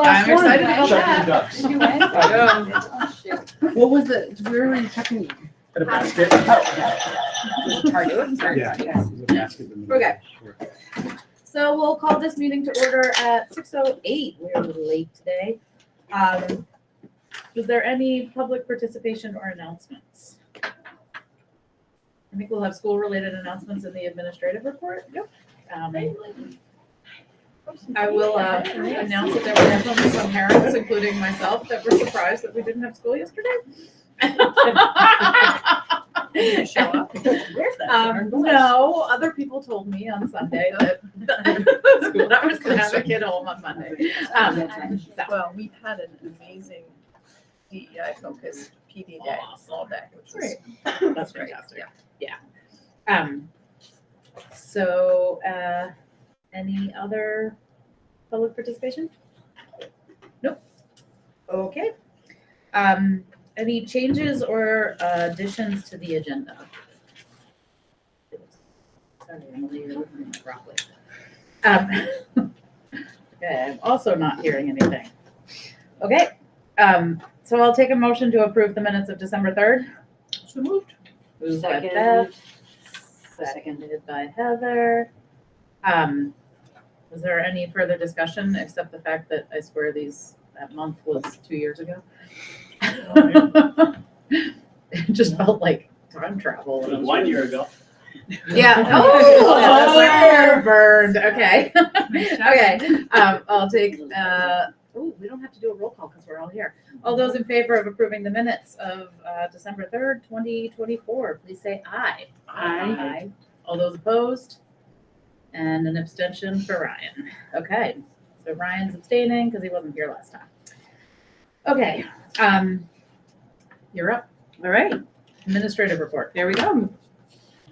last I'm one. excited about Checking that. ducks. Did you win? Oh, shoot. What was it? Where were you checking? At a basket. Was it Target? Or- Yeah. okay. It was a basket in the Okay. middle. So we'll call this meeting to order at 6:08. We're a little late today. Is there any public participation or announcements? I think we'll have school-related announcements in the administrative report. Yep. I will announce that there were definitely some parents, including myself, that were surprised that we didn't have school yesterday. Didn't show up. Where's that? No, other people told me on Sunday that I was gonna have a kid home on Monday. So, Well, we had an amazing DEI focused PD day all day, which was that's great. fantastic. Yeah. So, any other public participation? Nope. Okay. Any changes or additions to the agenda? Sorry, Emily, you're looking at me broccoli. Okay, I'm also not hearing anything. Okay, so I'll take a motion to approve the minutes of December 3rd. So moved. Moved by Second. Beth, seconded by Heather. Was there any further discussion except the fact that I swear that month was 2 years ago? It just felt like time travel. It was 1 year ago. Yeah. Oh, that's fire. fire burned. Okay. Okay. I'll take. Oh, we don't have to do a roll call because we're all here. All those in favor of approving the minutes of December 3rd, 2024, please say aye. Aye. All those opposed? And an abstention for Ryan. Okay. So Ryan's abstaining because he wasn't here last time. Okay. You're up. All right, Administrative report. there we go. All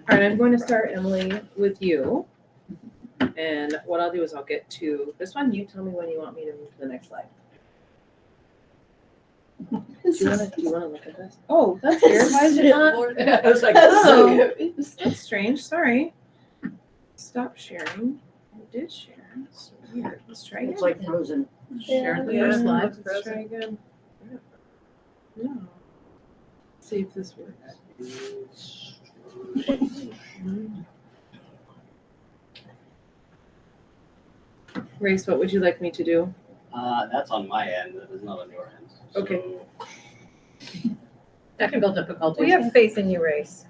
right, I'm going to start, Emily, with you. And what I'll do is I'll get to this one. You tell me when you want me to move to the next slide. Do you wanna look at this? Oh, that's weird. Why is it not? I was like, Oh, that's strange. Sorry. Stop sharing. I did share. It's weird. Let's try again. It's like frozen. Share the Yeah, first slide. let's try again. No. See if this works. Race, what would you like me to do? That's on my end, that is not on your end. Okay. Technical difficulties. We have faith in you, Race.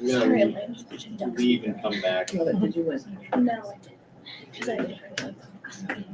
Sorry, leave and come back. Did you win? No, I didn't. 'Cause I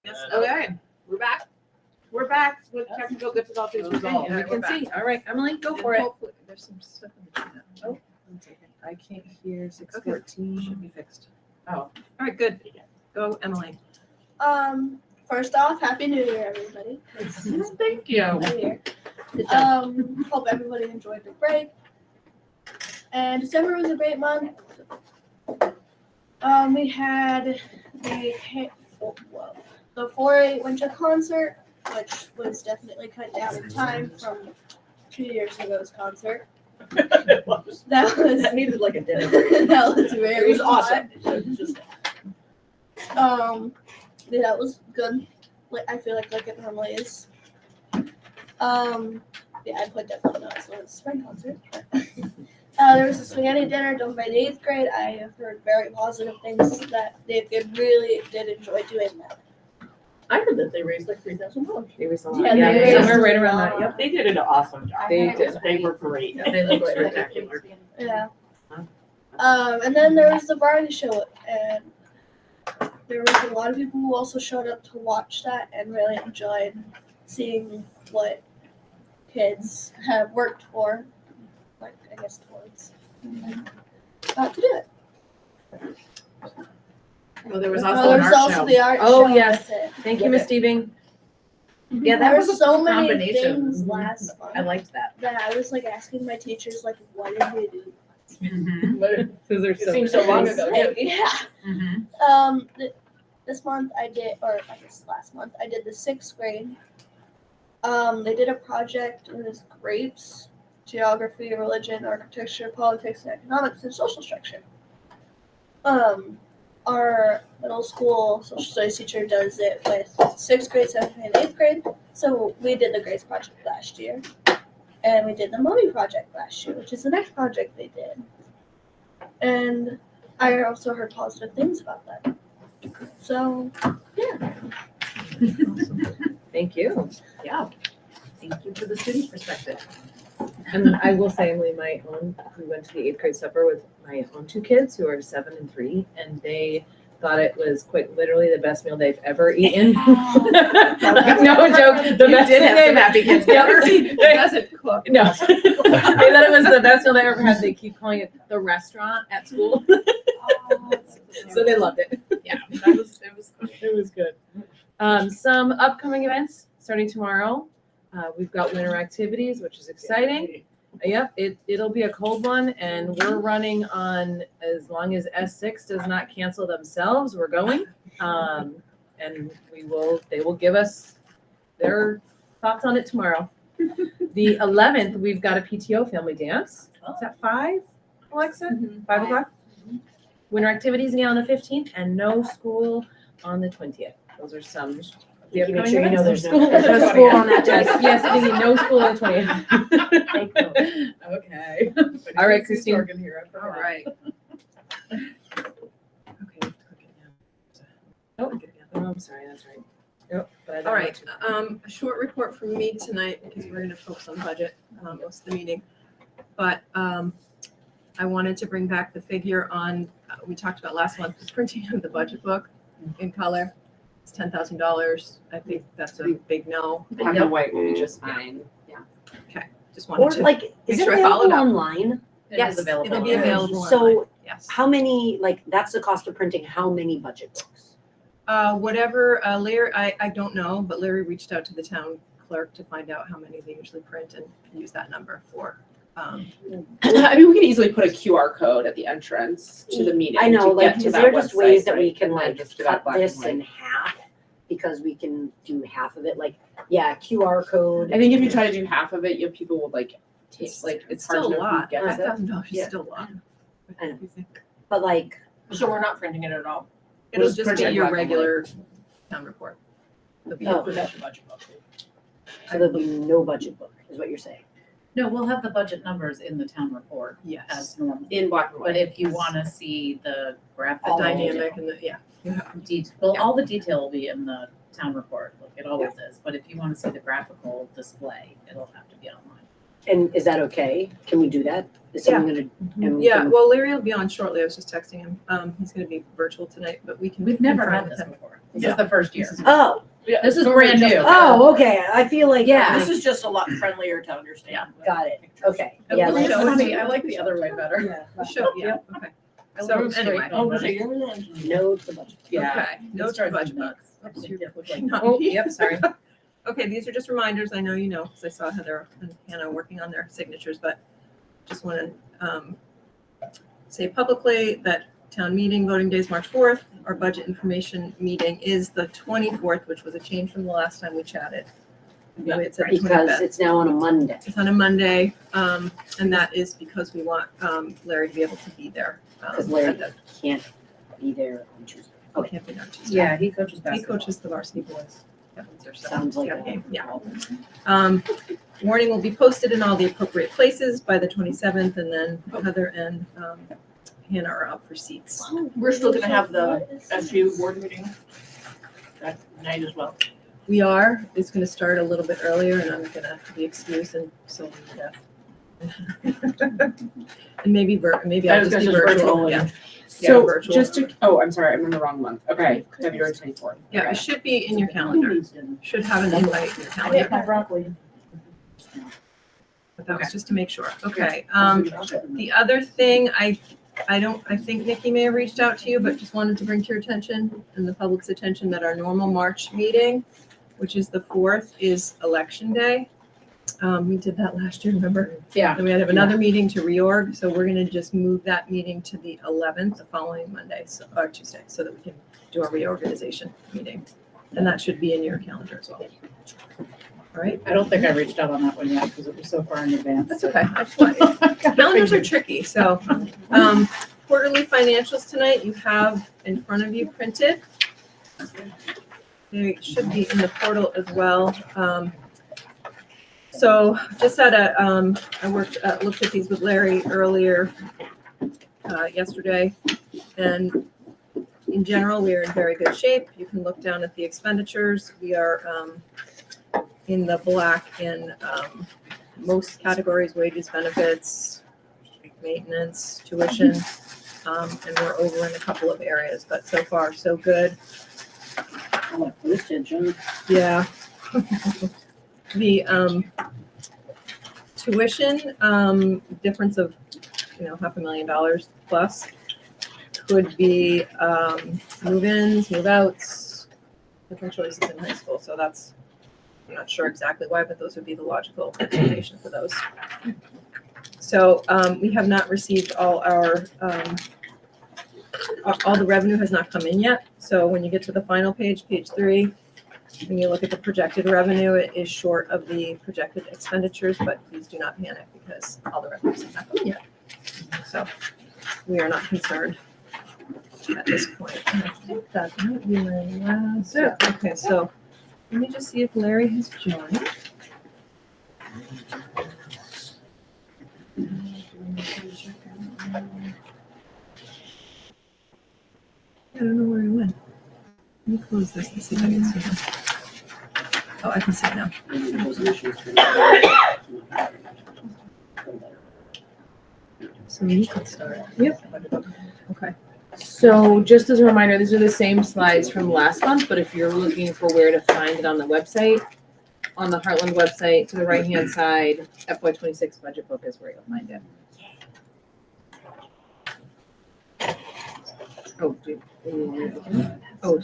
Yes, okay, we're back. We're back with technical difficulties resolved. Yeah, We we're can see. All right, Emily, go And for it. hopefully There's some stuff in the chat. Oh. I can't hear 6:14. Should be fixed. All right, good. Go, Emily. First off, Happy New Year, everybody. Thank you. New Year. Good job. Hope everybody enjoyed the break. And December was a great month. We had the 4-8 winter concert, which was definitely cut down in time from 2 years ago's concert. It was. That was That needed like a dinner. that was It very was awesome. It was just- Yeah, that was good. I feel like it normally is. Yeah, I put definitely not so it's a spring concert. There was a spaghetti dinner done by the 8th grade. I have heard very positive things that they really did enjoy doing that. I heard that they raised like $3,000. It was a Yeah, lot. they Yeah, raised somewhere right a around lot. that. Yep. They did an awesome job. They did. They were great. They look It's spectacular. Yeah. And then there was the variety show, and there was a lot of people who also showed up to watch that and really enjoyed seeing what kids have worked for, like I guess towards, to do it. Well, there was Oh, also an there's art also show. the art Oh, show. yes. That's it. Thank you, Miss Steving. Yeah, that There was were a so many combination. things Mhm. last month I liked that. that I was like asking my teachers like, what did we do? Because they're It seems so long ago. Like, yeah. Mhm. This month I did, or I guess last month I did the 6th grade. They did a project. It was grapes, geography, religion, architecture, politics, and economics, and social structure. Our middle school social studies teacher does it with 6th grade, 7th grade, and 8th grade. So we did the grades project last year, and we did the mummy project last year, which is the next project they did. And I also heard positive things about that. So, yeah. Thank you. Yeah. Thank you for the student perspective. And I will say, Emily, we went to the 8th grade supper with my own 2 kids who are 7 and 3, and they thought it was quite literally the best meal they've ever eaten. No joke. The You best did have thing some happy kids. Yeah, It doesn't cook. No. They thought it was the best meal they ever had. They keep calling it the restaurant at school. So they loved it. Yeah, it was cool. It was good. Some upcoming events starting tomorrow. We've got winter activities, which is exciting. Yep, it'll be a cold one, and we're running on as long as S6 does not cancel themselves. We're going, and they will give us their thoughts on it tomorrow. The 11th, we've got a PTO family dance. It's at 5, Alexa? 5 o'clock. Winter activities again on the 15th, and no school on the 20th. Those are some. You upcoming make sure you know events. there's no school on that day. Yes, Vicky, no school on the 20th. Okay. All right, Christine. All right. Okay. Oh, I'm sorry, that's right. Yep. but I don't All want right, to- a short report from me tonight because we're gonna focus on budget, most of the meeting. But, I wanted to bring back the figure on, we talked about last month, the printing of the budget book in color. It's $10,000. I think that's a big no. Black and white will be just fine. Just Or wanted to like, is make it sure I followed available up. online? It Yes, is available. it'll be available So- online, yes. How many, like, that's the cost of printing how many budget books? Whatever, Larry, I don't know, but Larry reached out to the town clerk to find out how many they usually print and use that number for. I mean, we could easily put a QR code at the entrance to the meeting. I know, to like, get to is that there just website, ways that we right? can And then like just do that cut black and this white. in half? Because we can do half of it, like, yeah, QR code. I think if you try to do half of it, people will like take, It's like, it's it's hard to still a know who lot. gets it. $5,000 is Yeah. still a lot. I know. But like, So we're not printing it at all. It'll just just print be it your black and white. regular town report. It'll be Oh. Without the budget book. so there'll be no budget book, is what you're saying. No, we'll have the budget numbers in the town report Yes, as normal. In black and But white. if you want to see the graphic. the dynamic and the, yeah. Well, all the detail will be in the town report, like it always is. But if you want to see the graphical display, it'll have to be online. And is that okay? Can we do that? Is someone gonna? and we Yeah, can- well, Larry will be on shortly. I was just texting him. He's gonna be virtual tonight, but we can. We've never confirm had with this him. before. This is the first year. Oh, This is brand new. oh, okay. I feel like. Yeah. This is just a lot friendlier to understand. Got it. Okay. And Yeah. we'll that's- show it to you. I like the other way better. Yeah. Show, yeah, okay. So anyway, No to the budget. okay, no Let's to try budget the book. next. Oops, you're Yeah. pushing not Oh, me. yep, sorry. Okay, these are just reminders. I know you know, because I saw Heather and Hannah working on their signatures, but just want to say publicly that town meeting, voting day is March 4th. Our budget information meeting is the 24th, which was a change from the last time we chatted. We had said the Because 25th. it's now on a Monday. It's on a Monday, and that is because we want Larry to be able to be there. Because Larry at the- can't be there on Tuesday. Oh, can't be there on Tuesday. Yeah, he coaches He basketball. coaches the varsity boys. Evans or so. Sounds like Yeah, a- game, yeah. Warning will be posted in all the appropriate places by the 27th, and then Heather and Hannah are out for seats. We're still gonna have the SU board meeting that night as well. We are, it's gonna start a little bit earlier, and I'm gonna be excused and so to death. And maybe maybe I'll I was just be gonna say virtual, virtual, yeah. So virtual. just to, oh, I'm sorry, I'm in the wrong month. Okay, February 24th. Yeah, Okay. it should be in your calendar, should have an invite in your I ate calendar, my broccoli. but that was just to make sure, okay. The other thing, I think Nikki may have reached out to you, but just wanted to bring to your attention and the public's attention that our normal March meeting, which is the 4th, is Election Day. We did that last year, remember? Yeah. And we had to have another meeting to reorg, so we're gonna just move that meeting to the 11th, the following Monday, or Tuesday, so that we can do our reorganization meeting. And that should be in your calendar as well. All right, I don't think I reached out on that one yet because it was so far in advance. that's okay. Calendars are tricky, so, quarterly financials tonight, you have in front of you printed. They should be in the portal as well. So just had I looked at these with Larry earlier, yesterday, and in general, we are in very good shape. You can look down at the expenditures. We are, in the black in, most categories, wages, benefits, maintenance, tuition, and we're over in a couple of areas, but so far, so good. Postage, huh? Yeah. The tuition, difference of, $500,000 plus could be move-ins, move-outs, different choices in high school. So that's, I'm not sure exactly why, but those would be the logical explanation for those. So we have not received all the revenue has not come in yet. So when you get to the final page, page 3, when you look at the projected revenue, it is short of the projected expenditures, but please do not panic because all the revenues have not come in yet. So we are not concerned at this point. And I think that might be my last. Okay, so let me just see if Larry has joined. I don't know where he went. Let me close this and see if I can see him. Oh, I can see it now. So you can start. Yep. Okay. So just as a reminder, these are the same slides from last month, but if you're looking for where to find it on the website, on the Hartland website, to the right-hand side, FY26 budget book is where you'll find it. Oh, do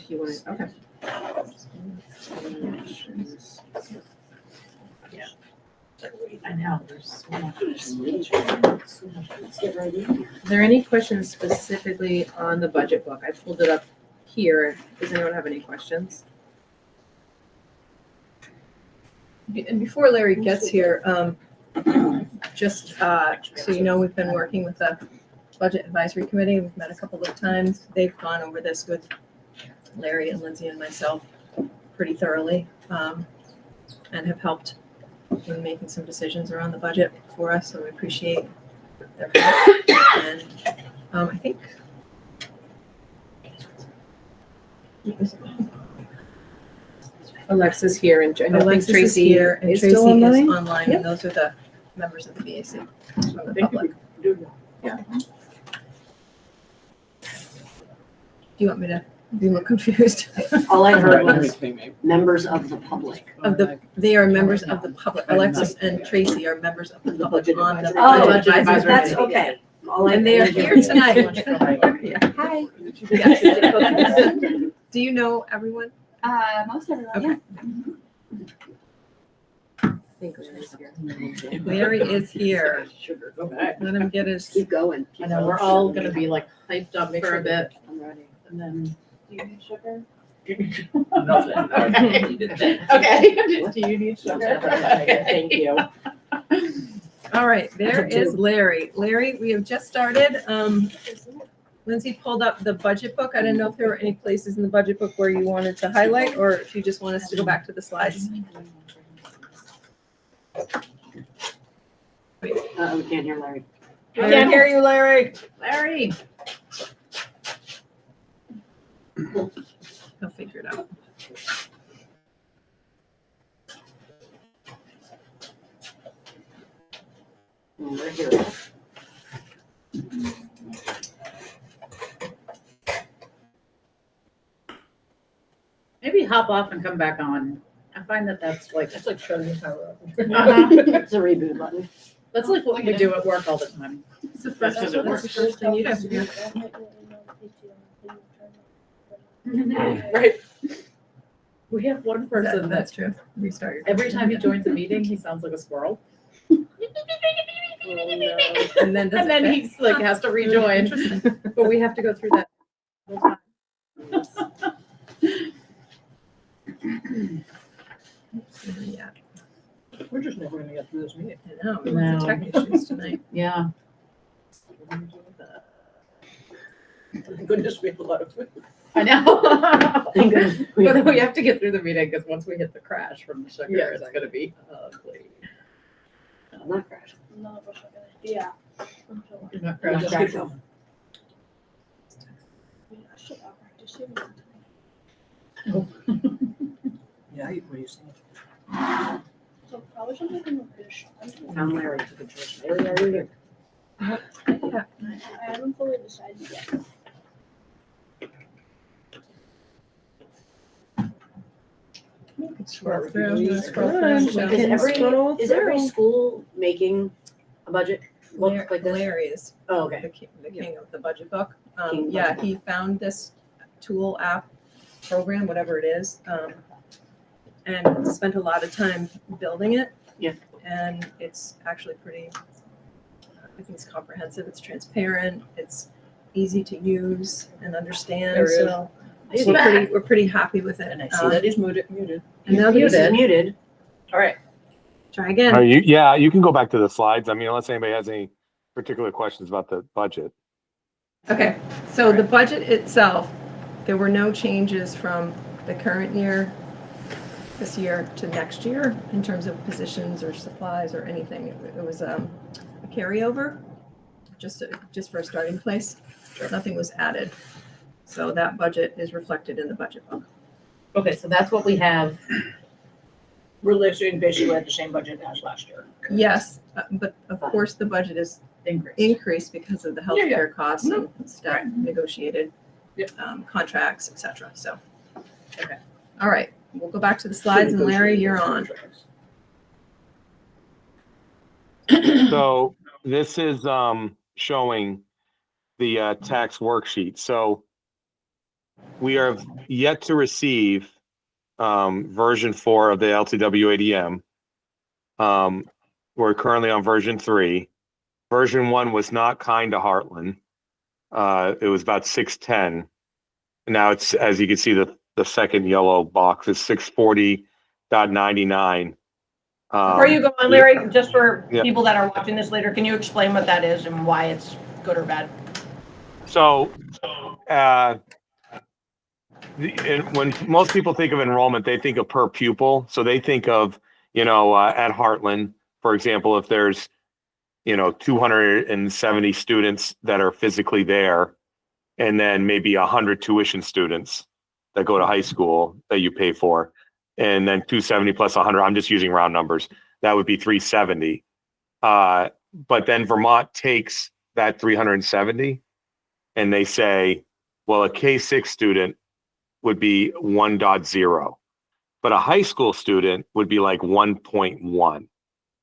you want to, okay. I know, there's so much. Are there any questions specifically on the budget book? I pulled it up here. Does anyone have any questions? And before Larry gets here, just so you know, we've been working with the Budget Advisory Committee. We've met a couple of times. They've gone over this with Larry and Lindsay and myself pretty thoroughly, and have helped in making some decisions around the budget for us. So we appreciate their help. And I think Alexa's here and I think Alexis is Tracy here and is Tracy still online. is online, Yep. and those are the members of the BAC from the Thank you public. for doing Do you want me to, you look confused? All I heard Right, was everything, maybe. members of the public. They are members of the public. Alexis and Tracy are members of the The public budget on the advisory. Oh, budget budget advisory That's committee. okay. All I- And they are here tonight. Yeah. Hi. Yes. Do you know everyone? Most everyone, Okay. Larry is here. Sugar, go back. Let him get his. Keep going. I know, we're all gonna be like hyped up for a bit, I'm ready. and then, do you need sugar? Nothing. Okay, do you need sugar? Thank you. All right, there is Larry. Larry, we have just started. Lindsay pulled up the budget book. I didn't know if there were any places in the budget book where you wanted to highlight, or if you just want us to go back to the slides. We can't hear Larry. We can't hear you, Larry. Larry. He'll figure it out. We're here. Maybe hop off and come back on. I find that that's like, It's like shutting the power off. It's a reboot button. that's like what we do at work all the time. It's the first, that's the first thing you'd have to do. Right. We have one person that That's true. Restart your. every time he joins a meeting, he sounds like a squirrel. And then does And then it he's like, has to rejoin, but we have to go through that. whole time. fit? Yeah, We're just never gonna get through this meeting. I know. Lots of tech issues tonight. Yeah. Thank goodness we have a lot of food. I know. Thank goodness. But then we have to get through the meeting, because once we hit the crash from the sugar, Yeah, it's gonna be ugly. Not crash. None of us are gonna, yeah. You're not Not crashing. crash. Yeah, I should have practiced it. Yeah, what do you say? So probably something in the dish. Found Larry. Took a choice. Larry, are you here? Yeah. I haven't fully decided yet. Scroll through, Yeah. scroll through. Is every school making a budget book like this? Larry is Oh, okay. the king of the budget book. King Yeah, budget he found this tool app program, whatever it is, and spent a lot of time building it. Yeah. And it's actually pretty, I think it's comprehensive, it's transparent, it's easy to use and understand, There is. so He's we're pretty happy with it. And I see that he's muted. And now This is muted, muted. All right. try again. You can go back to the slides. I mean, unless anybody has any particular questions about the budget. Okay, so the budget itself, there were no changes from the current year, this year to next year in terms of positions or supplies or anything. It was a carryover, just for a starting place. Nothing was added. So that budget is reflected in the budget book. Okay, so that's what we have. We're listing basically at the same budget as last year. Yes, but of course, the budget is Increase. increased because of the Yeah, yeah. healthcare costs and staff negotiated Yep. contracts, et cetera, so. Okay, all right, we'll go back to the slides, and Larry, you're on. So this is showing the tax worksheet. So we are yet to receive version 4 of the LTW ADM. We're currently on version 3. Version 1 was not kind to Hartland. It was about 610. Now it's, as you can see, the second yellow box is 640.99. Before you go on, Larry, just for Yeah. people that are watching this later, can you explain what that is and why it's good or bad? So, when most people think of enrollment, they think of per pupil. So they think of, at Hartland, for example, if there's, 270 students that are physically there, and then maybe 100 tuition students that go to high school that you pay for, and then 270 plus 100, I'm just using round numbers, that would be 370. But then Vermont takes that 370 and they say, well, a K6 student would be 1.0, but a high school student would be like 1.1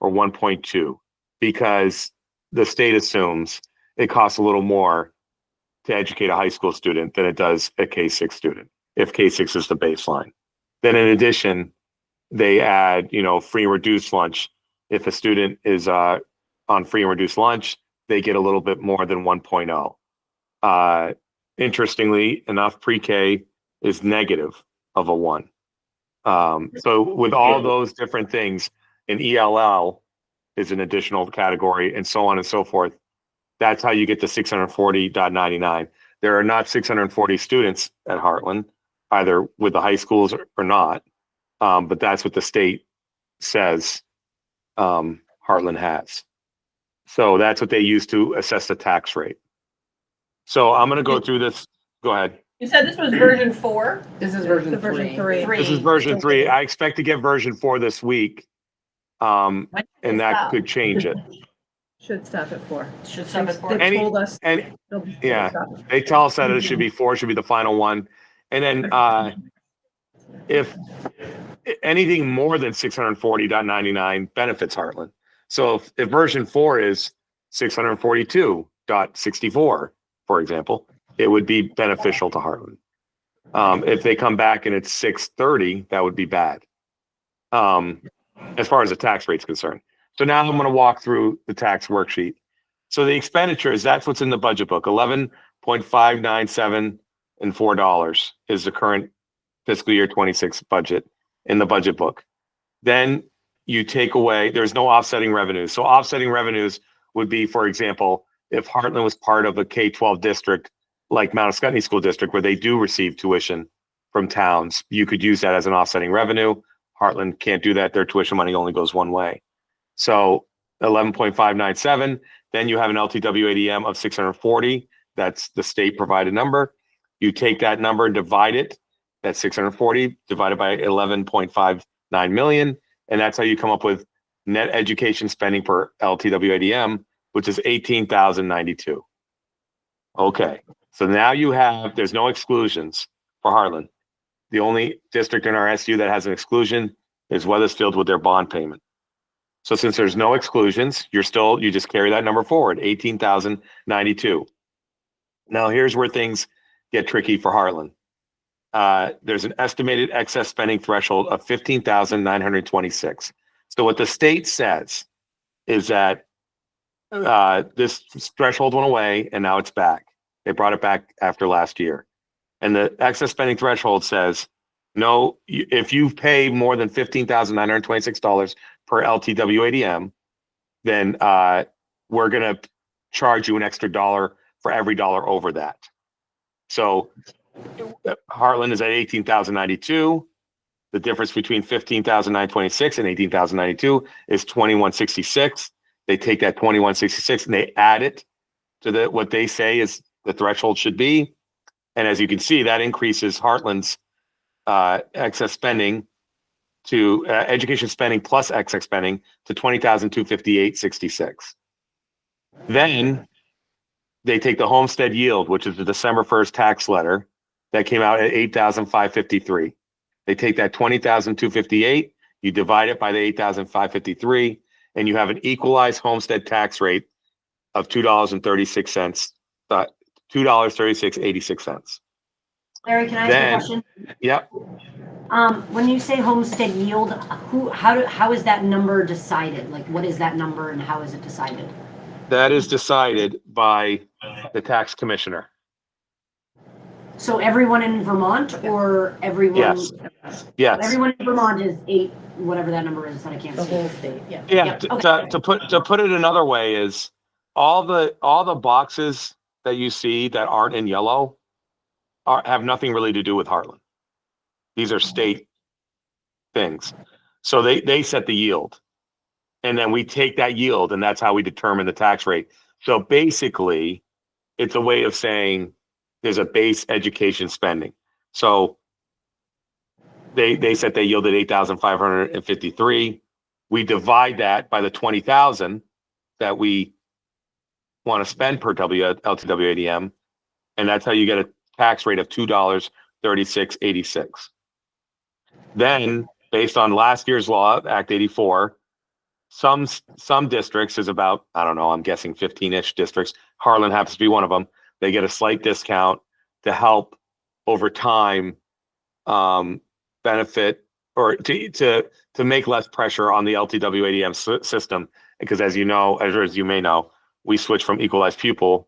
or 1.2 because the state assumes it costs a little more to educate a high school student than it does a K6 student, if K6 is the baseline. Then in addition, they add, free and reduced lunch. If a student is on free and reduced lunch, they get a little bit more than 1.0. Interestingly enough, pre-K is negative of a 1. So with all those different things, an ELL is an additional category and so on and so forth. That's how you get to 640.99. There are not 640 students at Hartland, either with the high schools or not. But that's what the state says Hartland has. So that's what they use to assess the tax rate. So I'm going to go through this. Go ahead. You said this was version 4? This is version The version 3. This is version 3. I expect to get version 4 this week. And that could change it. Should stop at 4. Should stop at 4. They told us. And they'll yeah, stop at 4. they tell us that it should be 4, should be the final one. And then if anything more than 640.99 benefits Hartland. So if version 4 is 642.64, for example, it would be beneficial to Hartland. If they come back and it's 630, that would be bad. As far as the tax rate's concerned. So now I'm going to walk through the tax worksheet. So the expenditures, that's what's in the budget book. $11.597 and $4 is the current fiscal year 26 budget in the budget book. Then you take away, there's no offsetting revenues. So offsetting revenues would be, for example, if Hartland was part of a K-12 district like Mount Scottney School District, where they do receive tuition from towns, you could use that as an offsetting revenue. Hartland can't do that. Their tuition money only goes one way. So 11.597, then you have an LTW ADM of 640. That's the state provided number. You take that number and divide it. That's 640 divided by 11.59 million. And that's how you come up with net education spending per LTW ADM, which is 18,092. Okay. So now there's no exclusions for Hartland. The only district in our SU that has an exclusion is Weathersfield with their bond payment. So since there's no exclusions, you just carry that number forward, 18,092. Now here's where things get tricky for Hartland. There's an estimated excess spending threshold of 15,926. So what the state says is that this threshold went away and now it's back. They brought it back after last year. And the excess spending threshold says, no, if you pay more than $15,926 per LTW ADM, then we're going to charge you an extra $1 for every $1 over that. So Hartland is at 18,092. The difference between 15,926 and 18,092 is 2166. They take that 2166 and they add it to what they say is the threshold should be. And as you can see, that increases Hartland's excess spending to education spending plus excess spending to 20,258.66. Then they take the homestead yield, which is the December 1st tax letter that came out at 8,553. They take that 20,258, you divide it by the 8,553, and you have an equalized homestead tax rate of $2.36, $2.3686. Larry, can I ask a question? Yep. When you say homestead yield, how is that number decided? Like, what is that number and how is it decided? That is decided by the tax commissioner. So everyone in Vermont or everyone? Yes. Yes. Everyone in Vermont is 8, whatever that number is that I can't The see. whole state, yeah. Yeah. Yep, To put it another way is all the boxes that you see that aren't in yellow have nothing really to do with Hartland. These are state things. So they set the yield. And then we take that yield and that's how we determine the tax rate. So basically, it's a way of saying there's a base education spending. So they said they yielded 8,553. We divide that by the 20,000 that we want to spend per LTW ADM, and that's how you get a tax rate of $2.3686. Then, based on last year's law, Act 84, some districts is about, I don't know, I'm guessing 15-ish districts. Hartland happens to be one of them. They get a slight discount to help over time benefit or to make less pressure on the LTW ADM system. Because as you know, as you may know, we switched from equalized pupil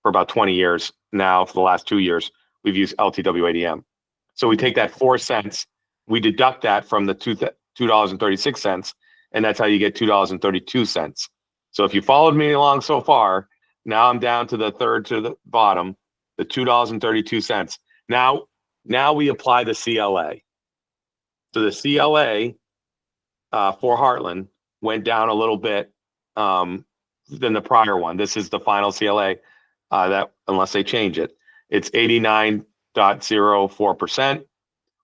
for about 20 years. Now, for the last 2 years, we've used LTW ADM. So we take that 4 cents, we deduct that from the $2.36, and that's how you get $2.32. So if you followed me along so far, now I'm down to the third to the bottom, the $2.32. Now we apply the CLA. So the CLA for Hartland went down a little bit than the prior one. This is the final CLA that, unless they change it, it's 89.04%.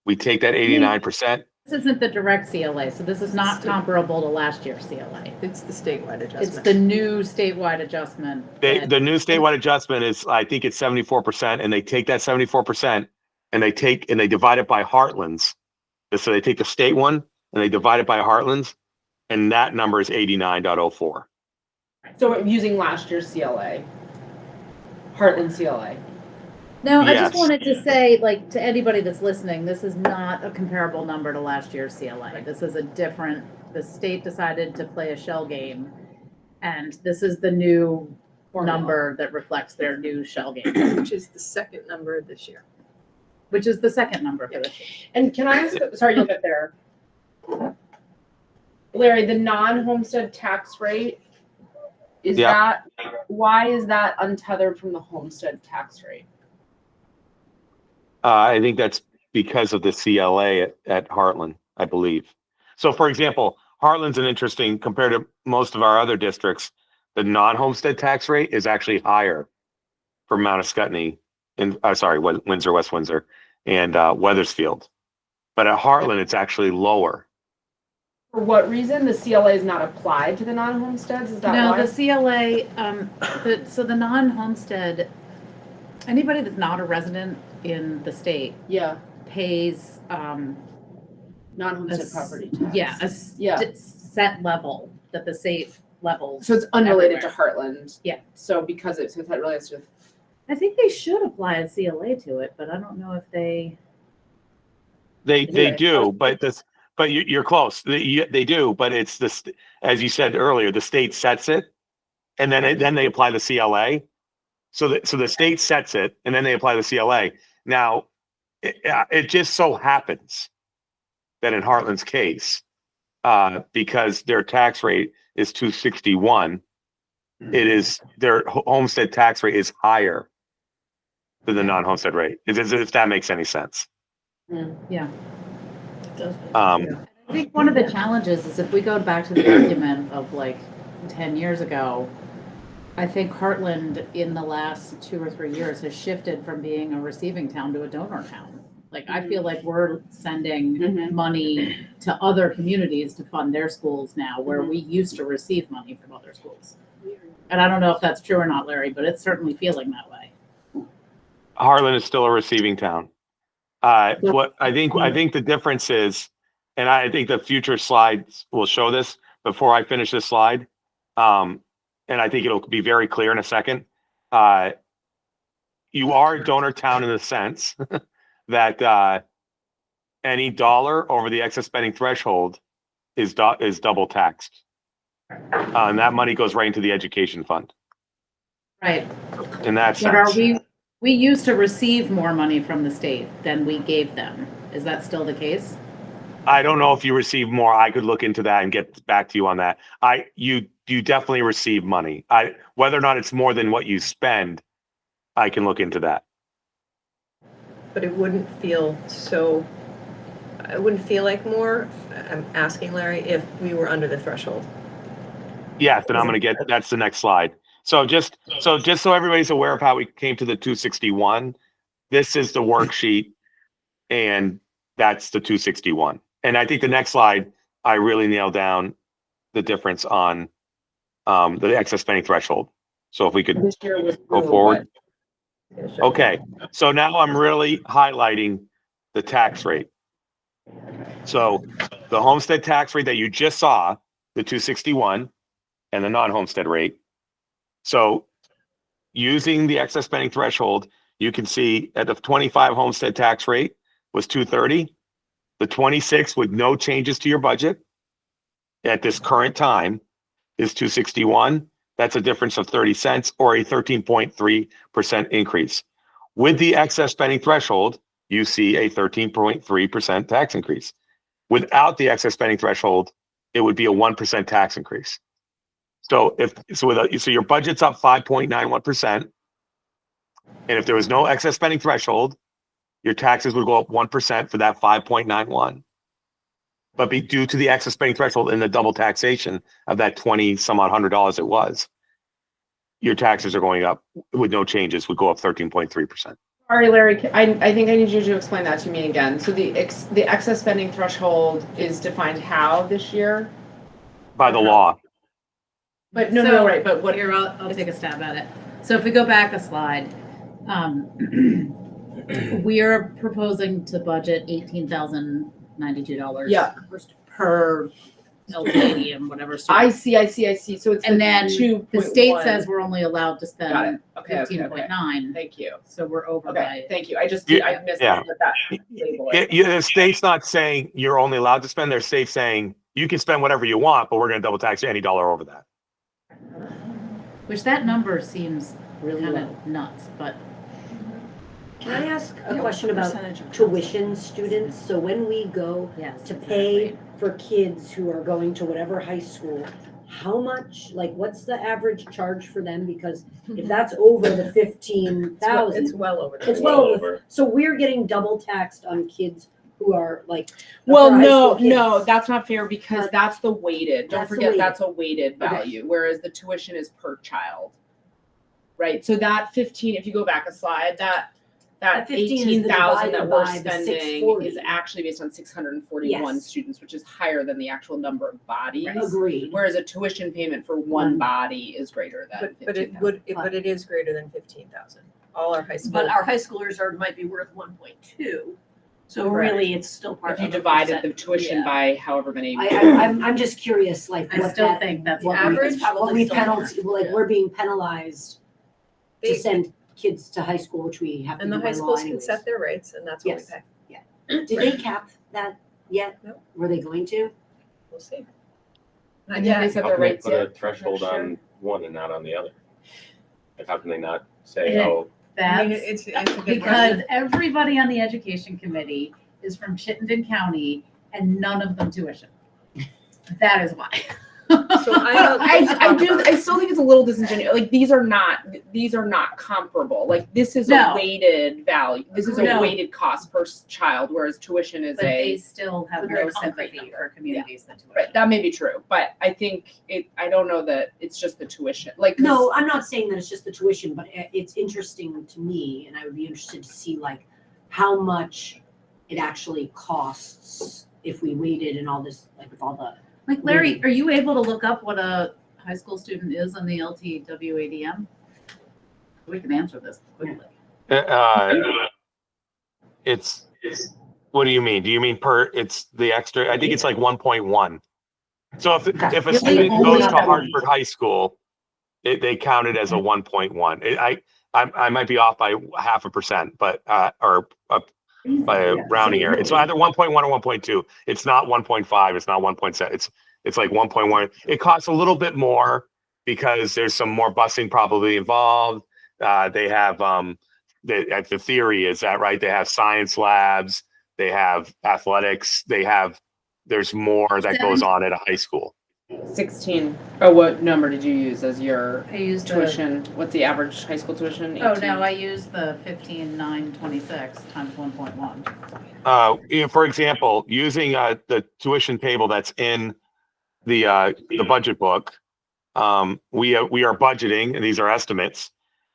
We take that 89%. This isn't the direct CLA, so this is not comparable to last year's CLA. It's the statewide adjustment. It's the new statewide adjustment. The new statewide adjustment is, I think it's 74%, and they take that 74% and they divide it by Hartland's. So they take the state one and they divide it by Hartland's, and that number is 89.04. So using last year's CLA, Hartland CLA. No, I Yes. just wanted to say, like, to anybody that's listening, this is not a comparable number to last year's CLA. This is the state decided to play a shell game, and this is the new number that reflects their new shell game, Which is the second number this year. which is the second number for this year. And can I ask, sorry, you'll get there. Larry, the non-homestead tax rate, why is that untethered from the homestead tax rate? I think that's because of the CLA at Hartland, I believe. So, for example, Hartland's an interesting, compared to most of our other districts, the non-homestead tax rate is actually higher for Mount Escutney, Windsor, West Windsor, and Weathersfield. But at Hartland, it's actually lower. For what reason? The CLA is not applied to the non-homesteads? Is that No, why? the CLA, so the non-homestead, anybody that's not a resident in the state Yeah, pays, non-homestead property tax. yeah, Yeah. set level that the state levels. So it's unrelated everywhere. to Hartland. Yeah. So that relates to. I think they should apply a CLA to it, but I don't know if they. They Yeah. do, but you're close. They do, but it's this, as you said earlier, the state sets it, and then they apply the CLA. So the state sets it, and then they apply the CLA. Now, it just so happens that in Hartland's case, because their tax rate is 261, their homestead tax rate is higher than the non-homestead rate. If that makes any sense. Yeah. Um, I think one of the challenges is if we go back to the argument of like 10 years ago, I think Hartland in the last 2 or 3 years has shifted from being a receiving town to a donor town. Like, I feel like we're sending money to other communities to fund their schools now, where we used to receive money from other schools. And I don't know if that's true or not, Larry, but it's certainly feeling that way. Hartland is still a receiving town. What I think the difference is, and I think the future slides will show this before I finish this slide, and I think it'll be very clear in a second. You are a donor town in the sense that any dollar over the excess spending threshold is double taxed, and that money goes right into the education fund. Right. In that But are sense, we used to receive more money from the state than we gave them. Is that still the case? I don't know if you receive more. I could look into that and get back to you on that. You definitely receive money. Whether or not it's more than what you spend, I can look into that. But it wouldn't feel like more, I'm asking Larry, if we were under the threshold. Yes, and I'm going to get, that's the next slide. So just so everybody's aware of how we came to the 261, this is the worksheet, and that's the 261. And I think the next slide, I really nailed down the difference on the excess spending threshold. So if we could This year was go through, forward. but- Okay, so now I'm really highlighting the tax rate. So the homestead tax rate that you just saw, the 261, and the non-homestead rate. So using the excess spending threshold, you can see at the 25 homestead tax rate was 230. The 26 with no changes to your budget at this current time is 261. That's a difference of 30 cents or a 13.3% increase. With the excess spending threshold, you see a 13.3% tax increase. Without the excess spending threshold, it would be a 1% tax increase. So so your budget's up 5.91%. And if there was no excess spending threshold, your taxes would go up 1% for that 5.91. But be due to the excess spending threshold and the double taxation of that 20 some odd $100 it was, your taxes are going up with no changes, would go up 13.3%. Sorry, Larry, I think I need you to explain that to me again. So the excess spending threshold is defined how this year? By the law. But no, So, right, but what? Here, I'll take a stab at it. So if we go back a slide, we are proposing to budget $18,092. Yeah. Per LTE and whatever. I student. see. So it's And then the the state 2.1. says we're only allowed to Got spend it. Okay. 15.9. Thank you. So we're over Okay, by. thank you. I missed Yeah. that label. The state's not saying you're only allowed to spend. Their state's saying you can spend whatever you want, but we're going to double tax you any dollar over that. Which that number seems Really kind low. of nuts, but Can I ask a question about tuition students? So when we go yes. to pay for kids who are going to whatever high school, how much, like, what's the average charge for them? Because if that's over the 15,000, It's well over. it's well over. So we're getting double taxed on kids who are like. Well, for high school no, kids. that's not fair because that's the weighted. Don't That's the forget weighted. that's a weighted Okay. value, whereas the tuition is per child. Right. So that 15, if you go back a slide, that That 15 is the 18,000 that divided we're by the spending 640. is actually based on 641 Yes. students, which is higher than the actual number of bodies. Agreed. Whereas a tuition payment for one body is greater than But it 15,000. but it is greater than 15,000. All our high school. But our high schoolers might be worth 1.2, so Correct. really it's still part If of you the divided the percent. tuition Yeah. by however many. I'm just curious, like, I what still that, think that's what what we- average probably what we still penalty, more. like, Yeah. we're being penalized to They- send kids to high school, which we have to And do the by high law schools can anyways. set their rates and that's what we Yes. pay. Did they cap that yet? No. Were they going to? We'll see. And Not then yet. they set How their can they rates put a yet. threshold Not sure. on one and not on the other? Like, how can they not say, Yeah. oh, I mean, That's it's a good because question. everybody on the education committee is from Chittenden County and none of them tuition. That is why. So I still think it's a little disingenuous. Like these are not comparable. Like this is No. a weighted value. This is a No. weighted cost per child, whereas tuition is But they a still have Very no concrete sympathy number. for communities that tuition. right. That may be true, but I think I don't know that it's just the tuition. Like 'cause- No, I'm not saying that it's just the tuition, but it's interesting to me, and I would be interested to see like how much it actually costs if we waited and all this, like with all the. Like Larry, are you able to look up what a high school student is on the LTWADM? We can answer this quickly. It's what do you mean? Do you mean it's the extra? I think it's like 1.1. So if a Really student only goes to that Hartford High School, they count it as a 1.1. I might be off by 0.5%, but by a rounding error. It's either 1.1 or 1.2. It's not 1.5. It's not 1.7. It's like 1.1. It costs a little bit more because there's some more busing probably involved. They have the theory is that right. They have science labs. They have athletics. There's more that goes on at a high school. 16. Oh, what number did you use as your I used tuition? What's the average high school tuition? Oh, 18? no, I used the 15,926 times 1.1. For example, using the tuition table that's in the budget book, we are budgeting, and these are estimates,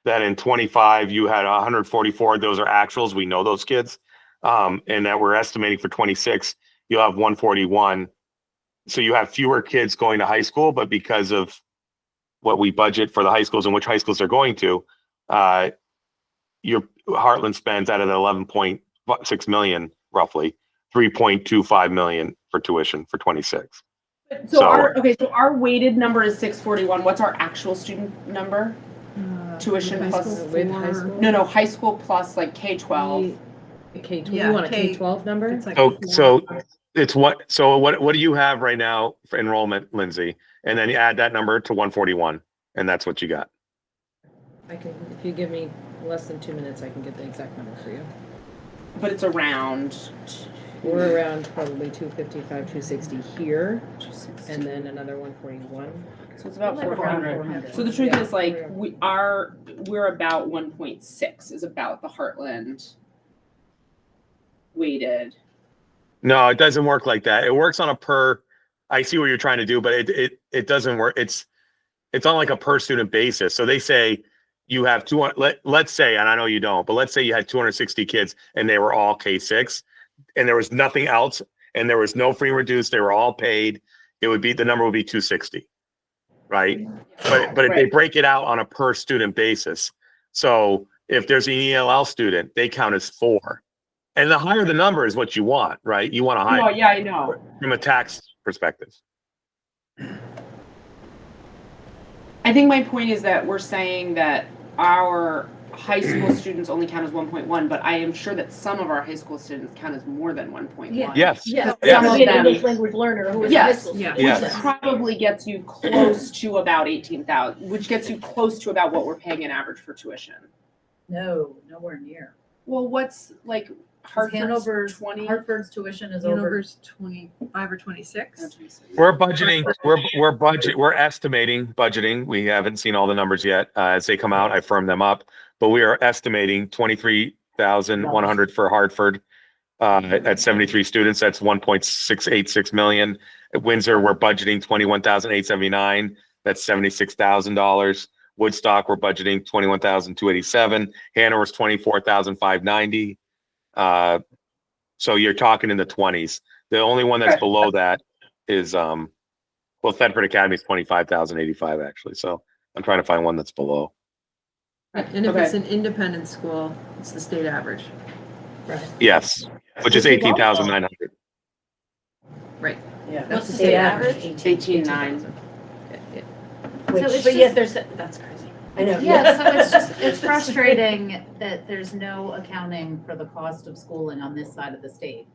that in 25 you had 144. Those are actuals. We know those kids, and that we're estimating for 26 you'll have 141. So you have fewer kids going to high school, but because of what we budget for the high schools and which high schools they're going to, your Hartland spends out of the 11.6 million, roughly 3.25 million for tuition for 26. So our weighted number is 641. What's our actual student number? Tuition high plus school With high school? No, high school plus like K-12. K-12, Yeah, you want a K- K-12 number? It's like So it's what do you have right now for enrollment, Lindsay? And then you add that number to 141, and that's what you got. I can, if you give me less than 2 minutes, I can get the exact number for you. But it's around. We're around probably 255, 260 here, and then another 141. So it's about Like around 400. 400. So the truth Yeah. is, like, we're about 1.6 is about the Heartland weighted. No, it doesn't work like that. It works on a per. I see what you're trying to do, but it doesn't work. It's on like a per student basis. So they say you have 200. Let's say, and I know you don't, but let's say you had 260 kids and they were all K-6, and there was nothing else, and there was no free and reduced. They were all paid. The number would be 260, right? But if they break it out on a per student basis, so if there's an ELL student, they count as 4. And the higher the number is what you want, right? You want a higher. Oh, yeah, I know. From a tax perspective. I think my point is that we're saying that our high school students only count as 1.1, but I am sure that some of our high school students count as more than 1.1. Yes. Yeah, Yes. some of them English language learner who is a high Yes. school Yeah. student. Yes. Which probably gets you close to about 18,000, which gets you close to about what we're paying in average for tuition. No, nowhere near. Well, what's like Hartford's 20? Hartford's tuition is over. Hanover's 25 or 26. We're budgeting. We're estimating budgeting. We haven't seen all the numbers yet. As they come out, I firm them up. But we are estimating 23,100 for Hartford at 73 students. That's 1.686 million. At Windsor, we're budgeting 21,879. That's $76,000. Woodstock, we're budgeting 21,287. Hanover's 24,590. So you're talking in the 20s. The only one that's below that is Thetford Academy is 25,085 actually. So I'm trying to find one that's below. And if it's an independent school, it's the state average. Yes, which is 18,900. Right. Yeah. What's the state average? 18,900. But yet that's crazy. I know. Yeah, so it's frustrating that there's no accounting for the cost of schooling on this side of the state.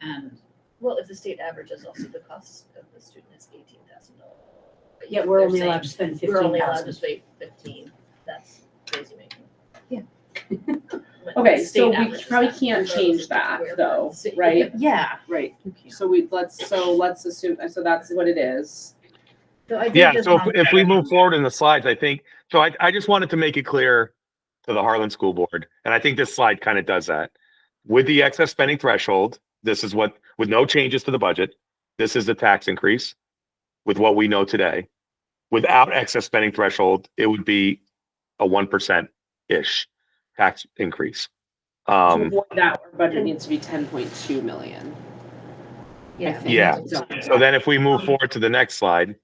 And Well, if the state average is also the cost of the student is $18,000. But Yeah, we're only allowed to spend We're only allowed 15,000. to spend 15. That's crazy making. Yeah. But Okay, the so state we average probably is can't that change that where though, the state- right? yeah, Right. So let's assume, so that's what it is. so I did Yeah, just so want- if we move forward in the slides, I think, so I just wanted to make it clear to the Harlan School Board, and I think this slide kind of does that. With the excess spending threshold, this is what, with no changes to the budget, this is the tax increase with what we know today. Without excess spending threshold, it would be a 1%-ish tax increase. To avoid that, our budget needs to be 10.2 million. yeah. Yeah, so then if we move forward to the next slide,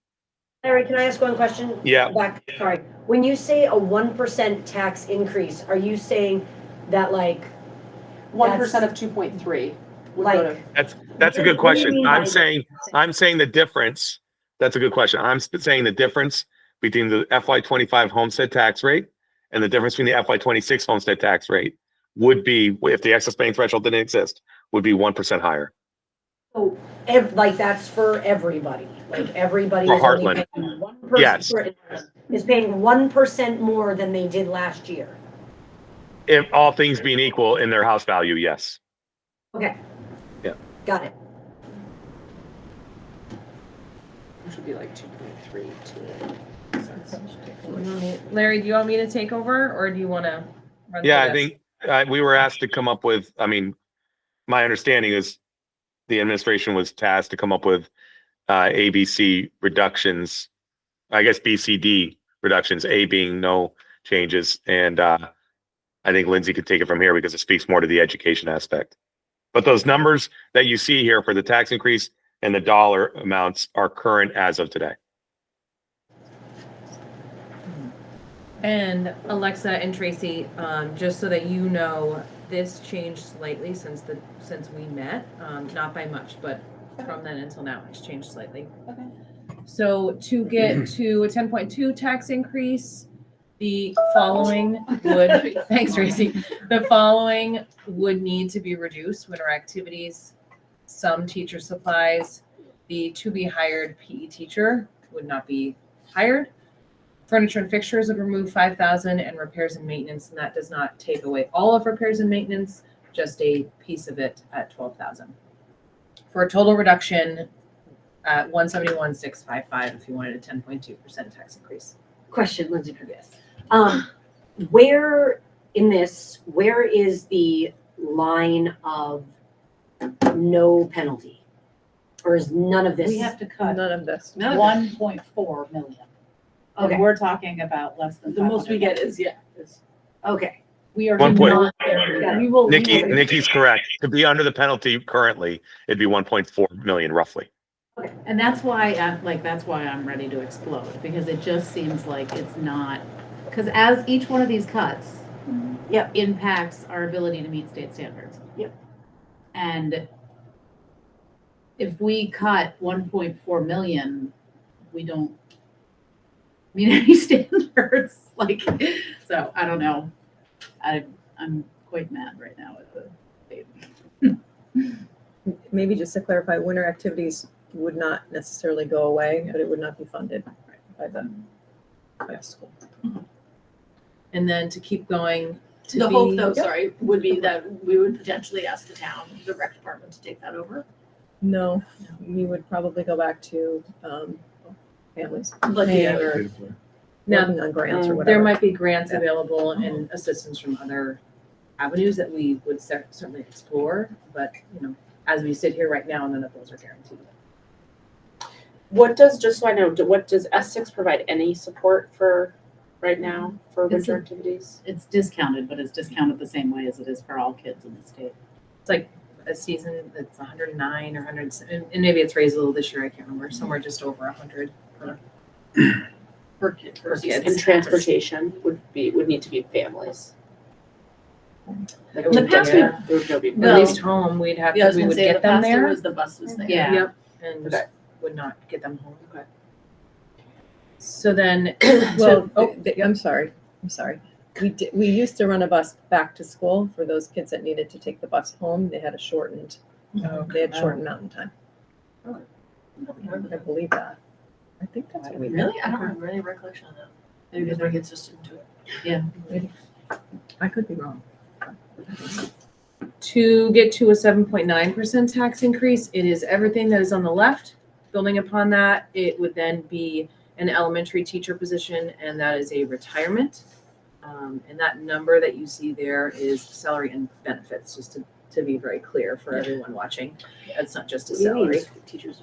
Larry, can I ask one question? Yeah. Sorry. When you say a 1% tax increase, are you saying that like 1% of 2.3 would go to. that's a good What do you question. mean I'm by saying the difference, that's a good question. I'm saying the difference between the FY25 homestead tax rate and the difference between the FY26 homestead tax rate would be, if the excess spending threshold didn't exist, would be 1% higher. So, like that's for everybody, like everybody For is only Hartland. paying 1%. Yes. Is paying 1% more than they did last year. If all things being equal in their house value, yes. Okay. Yeah. Got it. It should be like 2.3 Larry, do you want me to take over or do you want to? Yeah, I think we were asked to come up with, I mean, my understanding is the administration was tasked to come up with ABC reductions, I guess BCD reductions, A being no changes. And I think Lindsay could take it from here because it speaks more to the education aspect. But those numbers that you see here for the tax increase and the dollar amounts are current as of today. And Alexa and Tracy, just so that you know, this changed slightly since we met, not by much, but from then until now, it's changed slightly. Okay. So to get to a 10.2 tax increase, the following would, thanks Tracy, the following would need to be reduced: winter activities, some teacher supplies, the to be hired PE teacher would not be hired. Furniture and fixtures would remove 5,000, and repairs and maintenance, and that does not take away all of repairs and maintenance, just a piece of it at 12,000. For a total reduction at 171,655 if you wanted a 10.2% tax increase. Question, Lindsay, for this. Where in this, where is the line of no penalty? Or is none of this? We have to cut None of this. 1.4 million. Okay. And we're talking about less than The most we 500. get is, Okay. We are One point- not, we will. Nikki's correct. To be under the penalty currently, it'd be 1.4 million roughly. And that's why, that's why I'm ready to explode, because it just seems like it's not, because as each one of these cuts Yep. impacts our ability to meet state standards. Yep. And if we cut 1.4 million, we don't meet any standards, like, so I don't know. I'm quite mad right now at the state. Maybe just to clarify, winter activities would not necessarily go away, but it would not be funded by the school. And then to keep going, to the be, hope though, sorry, would be that we would potentially ask the town, the rec department to take that over. No, we would probably go back to families Like, paying yeah. or Now, working on grants or there whatever. might be grants available and assistance from other avenues that we would certainly explore, but as we sit here right now, none of those are guaranteed. What does, just so I know, what does S6 provide any support for right now for It's winter a- activities? It's discounted, but it's discounted the same way as it is for all kids in the state. It's like a season that's 109 or 100, and maybe it's raised a little this year, I can't remember, somewhere just over 100 Per kid. per kid. And transportation would need to be families. Like, In the past, we- there would no be. At least home, we'd have Yeah, I was we gonna would say, in the get them past, it there. was the buses there. Yeah. Yep, and Okay. would not get them home. Okay. So then, Well, oh, I'm sorry. We used to run a bus back to school for those kids that needed to take the bus home. They had shortened mountain time. I believe that. I think that's what we did. Really? I don't remember any recollection of that. Maybe because my kids just didn't do it. I could be wrong. to get to a 7.9% tax increase, it is everything that is on the left. Building upon that, it would then be an elementary teacher position, and that is a retirement. And that number that you see there is salary and benefits, just to be very clear for everyone watching. It's not just a salary.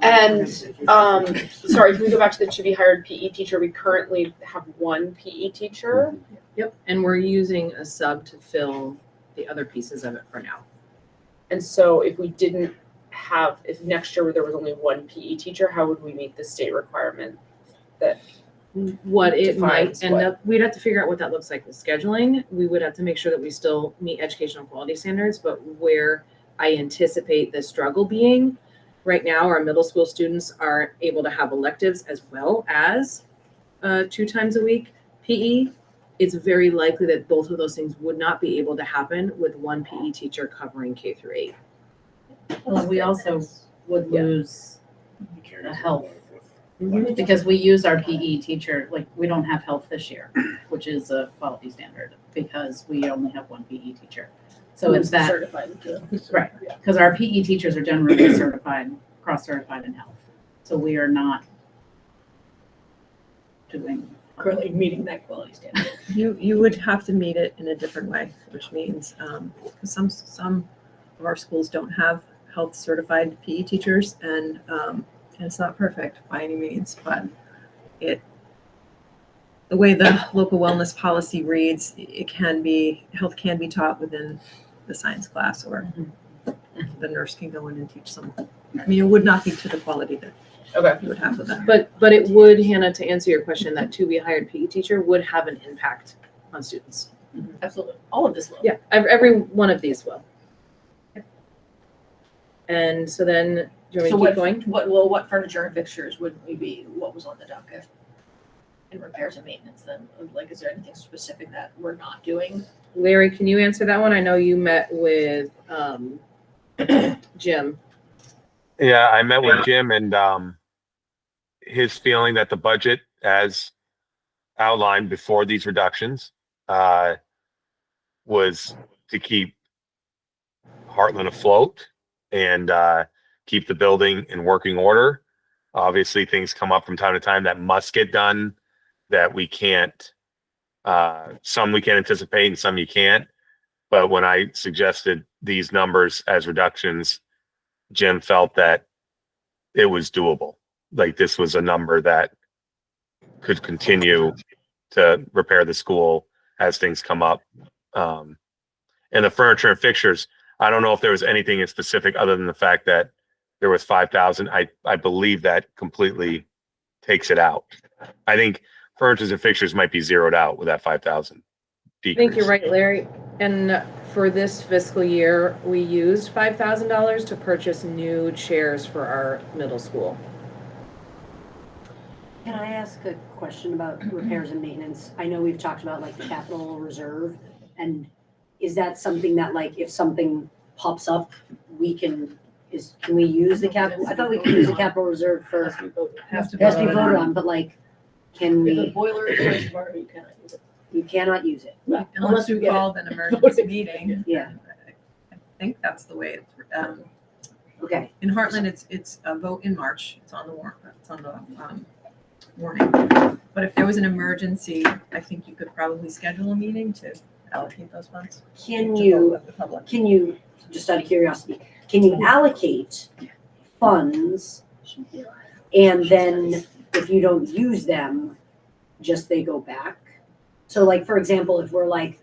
And sorry, can we go back to the to be hired PE teacher? We currently have one PE teacher. Yep, and we're using a sub to fill the other pieces of it for now. And so if we didn't have, if next year there was only one PE teacher, how would we meet the state requirement? That What it might defines end what? up, we'd have to figure out what that looks like with scheduling. We would have to make sure that we still meet educational quality standards, but where I anticipate the struggle being, right now, our middle school students are able to have electives as well as 2 times a week PE. It's very likely that both of those things would not be able to happen with one PE teacher covering K through 8. Well, we also would lose the health, because we use our PE teacher, like, we don't have health this year, which is a quality standard, because we only have one PE teacher. So it's that, Certified too. right, because our PE teachers are generally certified, cross-certified in health. So we are not doing. Currently meeting that quality standard. You would have to meet it in a different way, which means, because some of our schools don't have health certified PE teachers, and it's not perfect by any means, but the way the local wellness policy reads, health can be taught within the science class, or the nurse can go in and teach some. I mean, it would not be to the quality that Okay. you would have of that. But it would, Hannah, to answer your question, that to be hired PE teacher would have an impact on students. Absolutely, all of this will. Yeah, every one of these will. And so then, do you So want me to keep going? what furniture and fixtures would we be, what was on the docket? In repairs and maintenance then, like, is there anything specific that we're not doing? Larry, can you answer that one? I know you met with Jim. Yeah, I met with Jim and his feeling that the budget as outlined before these reductions was to keep Hartland afloat and keep the building in working order. Obviously, things come up from time to time that must get done that we can't, some we can anticipate and some you can't. But when I suggested these numbers as reductions, Jim felt that it was doable. Like this was a number that could continue to repair the school as things come up. And the furniture and fixtures, I don't know if there was anything in specific other than the fact that there was 5,000. I believe that completely takes it out. I think furnitures and fixtures might be zeroed out with that 5,000 I decrease. think you're right, Larry. And for this fiscal year, we used $5,000 to purchase new chairs for our middle school. Can I ask a question about repairs and maintenance? I know we've talked about like the capital reserve, and is that something that like if something pops up, can we use the capital? I thought we could use the capital reserve for, Has to it has to be voted on, but like, can If the we, boiler is placed tomorrow, you cannot use it. you cannot use it. Unless you you get called an emergency meeting. Yeah, I think that's the way it's, okay. in Heartland, it's a vote in March. It's on the warrant, it's on the, warning. But if there was an emergency, I think you could probably schedule a meeting to allocate those funds. Can to you, vote with the public. just out of curiosity, can you allocate funds and then if you don't use them, just they go back? So like, for example, if we're like,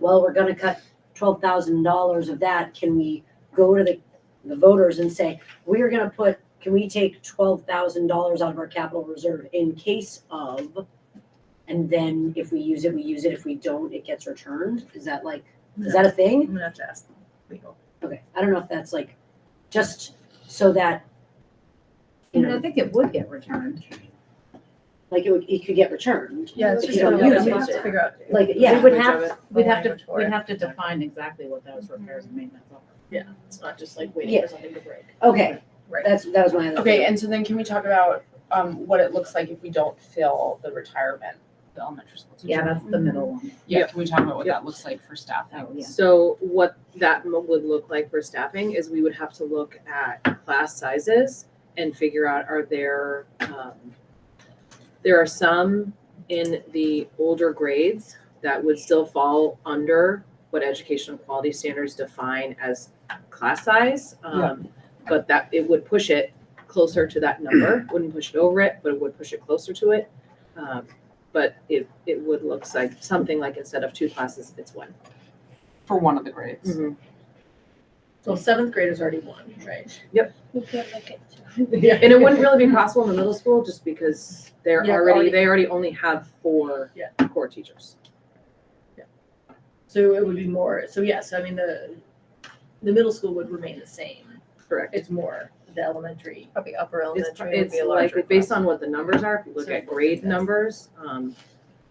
well, we're gonna cut $12,000 of that, can we go to the voters and say, we're gonna can we take $12,000 out of our capital reserve in case of, and then if we use it, we use it. If we don't, it gets returned. Is that a thing? I'm gonna have to ask legal. Okay, I don't know if that's like, just so that, you I know, think it would get returned. like it could get returned. Yeah, If you don't use we it. have to figure out. Like, yeah. We would Language of have, it. we'd have to define exactly what those repairs and maintenance are. Yeah, it's not just like waiting Yeah. for something to break. Okay, Right. that was my other. Okay, and so then can we talk about what it looks like if we don't fill the retirement, the elementary school teacher? Yeah, that's the middle one. Yeah, can we talk about what that looks like for staffing? Oh, yeah. So what that would look like for staffing is we would have to look at class sizes and figure out there are some in the older grades that would still fall under what educational quality standards define as class size. But that it would push it closer to that number, wouldn't push it over it, but it would push it closer to it. But it would look like something like instead of 2 classes, it's 1. For one of the grades. Mhm. So 7th grade is already 1, right? We can't make it. Yeah, and it wouldn't really be possible in the middle school just because they Yeah, already only have 4 Yeah. core teachers. So it would be more, so yes, I mean, the middle school would remain the same. Correct. It's more the elementary. Probably upper It's, elementary would it's be a like larger based class. on what the numbers are, if you look So at grade that's- numbers,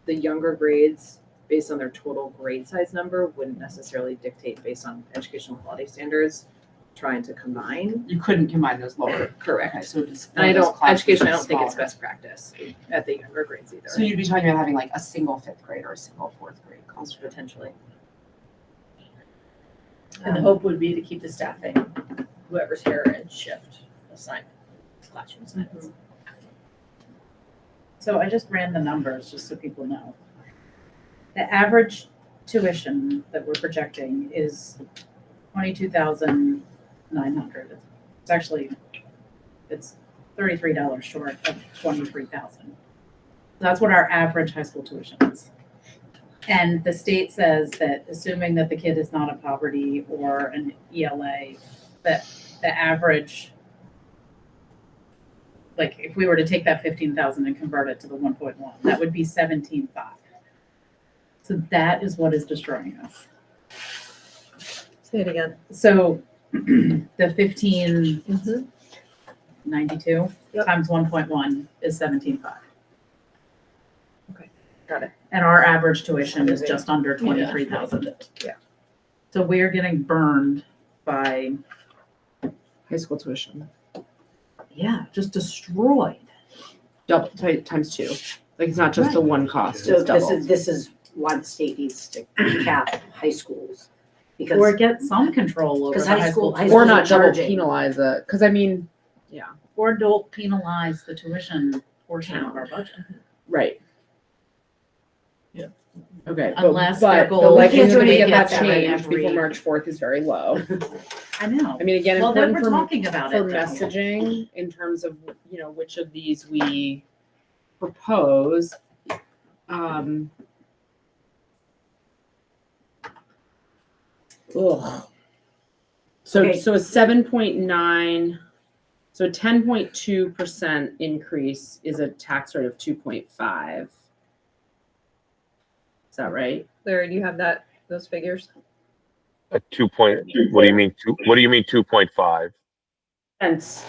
the younger grades, based on their total grade size number, wouldn't necessarily dictate based on educational quality standards, trying to combine. You couldn't combine those lower. Okay, Correct. so just. And those classes education, I are don't think it's smaller. best practice at the younger grades either. So you'd be talking about having like a single 5th grade or a single 4th grade class. Potentially. And the hope would be to keep the staffing, whoever's here and shift assignment, classroom assignments. So I just ran the numbers, just so people know. The average tuition that we're projecting is 22,900. It's actually, it's $33 short of 23,000. That's what our average high school tuition is. And the state says that assuming that the kid is not in poverty or an ELA, that the average like, if we were to take that 15,000 and convert it to the 1.1, that would be 17.5. So that is what is destroying us. Say it again. So the 1592 Yep. times 1.1 is 17.5. Okay, got it. And our average tuition is just under 23,000. Yeah. So we're getting burned by, High school tuition. yeah, just destroyed. Double, times two. Like, it's not just the one cost, So it's double. this is why the state needs to cap high schools. Or Because, get some control over 'Cause the high high school. school- high Or schools not are double charging. penalize it, because I mean, yeah, Or don't penalize the tuition portion of our budget. right. Yeah. Okay, Unless but their the goal is likelihood to we make get that it changed every- before March 4th is very low. I know. I mean, again, Well, then important we're for talking about for it. though. messaging in terms of, you know, which of these we propose. Ugh. So, Okay. so a 7.9, so a 10.2% increase is a tax rate of 2.5. Is that right? Larry, do you have those figures? A 2 point, what do you mean, what do you mean 2.5? Cents.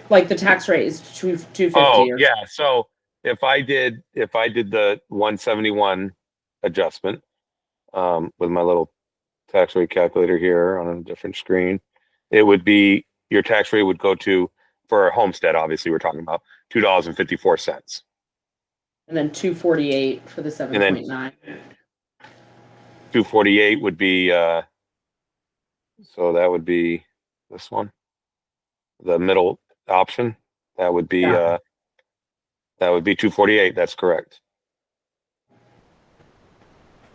Like the tax rate is 250 Oh, or yeah, so if I did the 171 adjustment, with my little tax rate calculator here on a different screen, it would be, your tax rate would go to, for a homestead, obviously, we're talking about $2.54. and then 248 for the 7.9. 248 would be, so that would be this one, the middle option. That would be, Yeah. that would be 248. That's correct.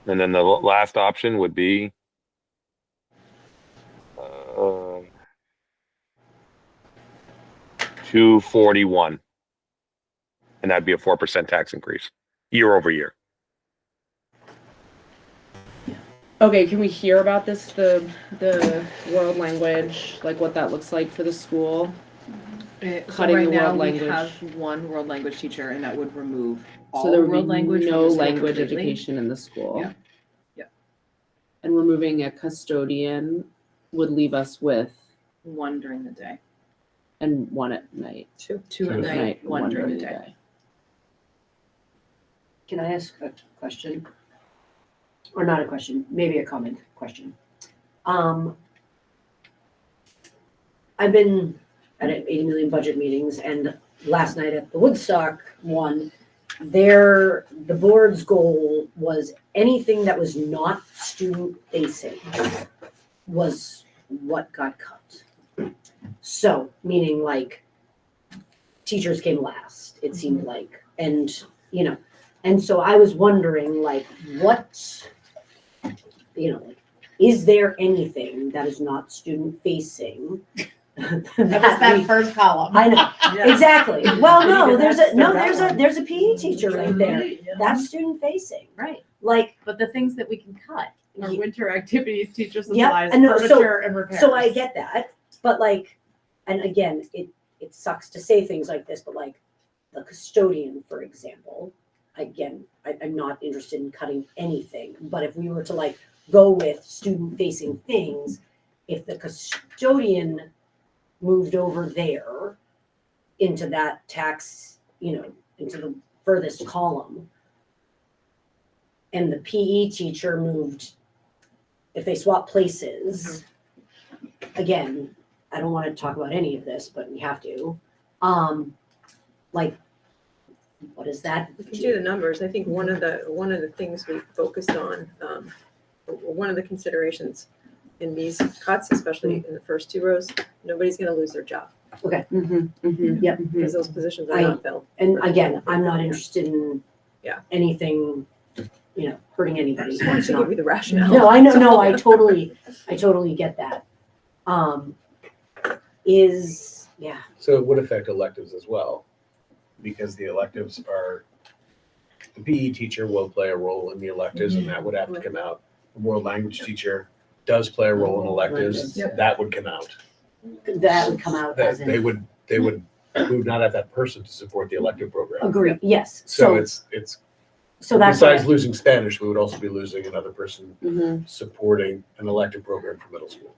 And then the last option would be, 241. And that'd be a 4% tax increase year over year. Okay, can we hear about this, the world language, like what that looks like for the school? So Cutting right the now world we language. have one world language teacher, and that would remove all So there would world be language from no the school language completely. education in the school. Yeah. Yeah. And removing a custodian would leave us with, One during the day, and one at night. two at night, one during the day. can I ask a question? Or not a question, maybe a comment question. I've been at 80 million budget meetings, and last night at the Woodstock one, the board's goal was anything that was not student facing was what got cut. So, meaning like teachers came last, it seemed like, and and so I was wondering, like, what, like, is there anything that is not student facing? That was that first column. I know, exactly. Well, no, Maybe there's a PE teacher right there. That's student facing. Right, Like, but the things that we can cut are Ye- winter activities, teacher Yeah, supplies, and no, so- furniture, and repairs. so I get that, but like, and again, it sucks to say things like this, but like the custodian, for example, again, I'm not interested in cutting anything, but if we were to like go with student facing things, if the custodian moved over there into that tax, into the furthest column, and the PE teacher moved, if they swap places, again, I don't want to talk about any of this, but we have to. Like, what is that? We can do the numbers. I think one of the things we focused on, or one of the considerations in these cuts, especially in the first two rows, nobody's gonna lose their job because those positions are not filled. And again, I'm not interested in Yeah. anything, hurting anybody. Just wanted to give you the rationale. No, I know, no, I totally get that. So it would affect electives as well, because the electives are, the PE teacher will play a role in the electives, and that would have to come out. The world language teacher does play a role in electives, Yep. that would come out. That would come out as That they in, would we would not have that person to support the elective program. Agree, yes. So So, it's, so that's besides why, losing Spanish, we would also be losing another person Mhm. supporting an elective program for middle school.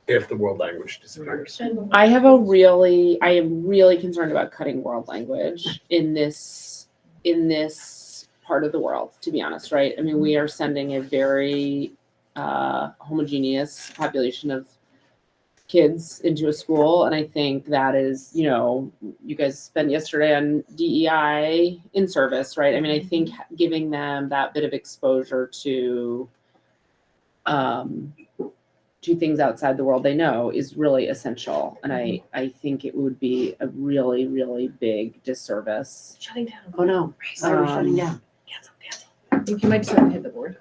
If the world language disappears. I am really concerned about cutting world language in this part of the world, to be honest, right? I mean, we are sending a very homogeneous population of kids into a school, and I think that is, you guys spent yesterday on DEI in service, right? I mean, I think giving them that bit of exposure to things outside the world they know is really essential. And I think it would be a really, really big disservice. Shutting down. oh no, sorry, we're shutting down. Cancel. I think you might just have to hit the board.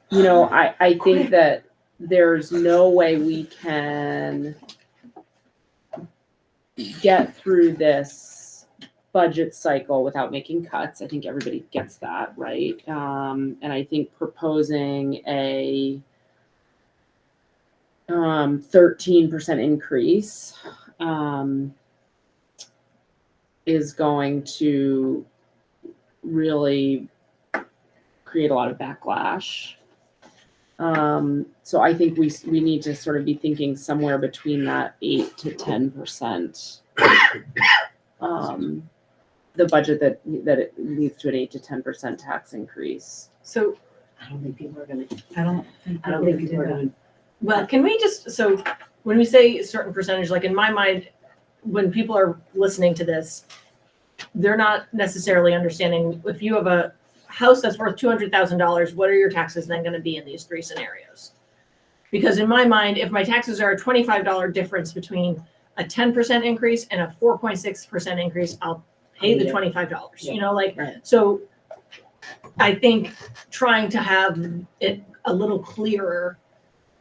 I think that there's no way we can get through this budget cycle without making cuts. I think everybody gets that, right? And I think proposing a 13% increase is going to really create a lot of backlash. So I think we need to sort of be thinking somewhere between that 8 to 10%. The budget that it leads to an 8 to 10% tax increase. So, I don't think people are gonna, I don't think people are gonna. well, can we just, so when we say a certain percentage, like in my mind, when people are listening to this, they're not necessarily understanding, if you have a house that's worth $200,000, what are your taxes then going to be in these three scenarios? Because in my mind, if my taxes are a $25 difference between a 10% increase and a 4.6% increase, I'll pay the $25. Right. So I think trying to have it a little clearer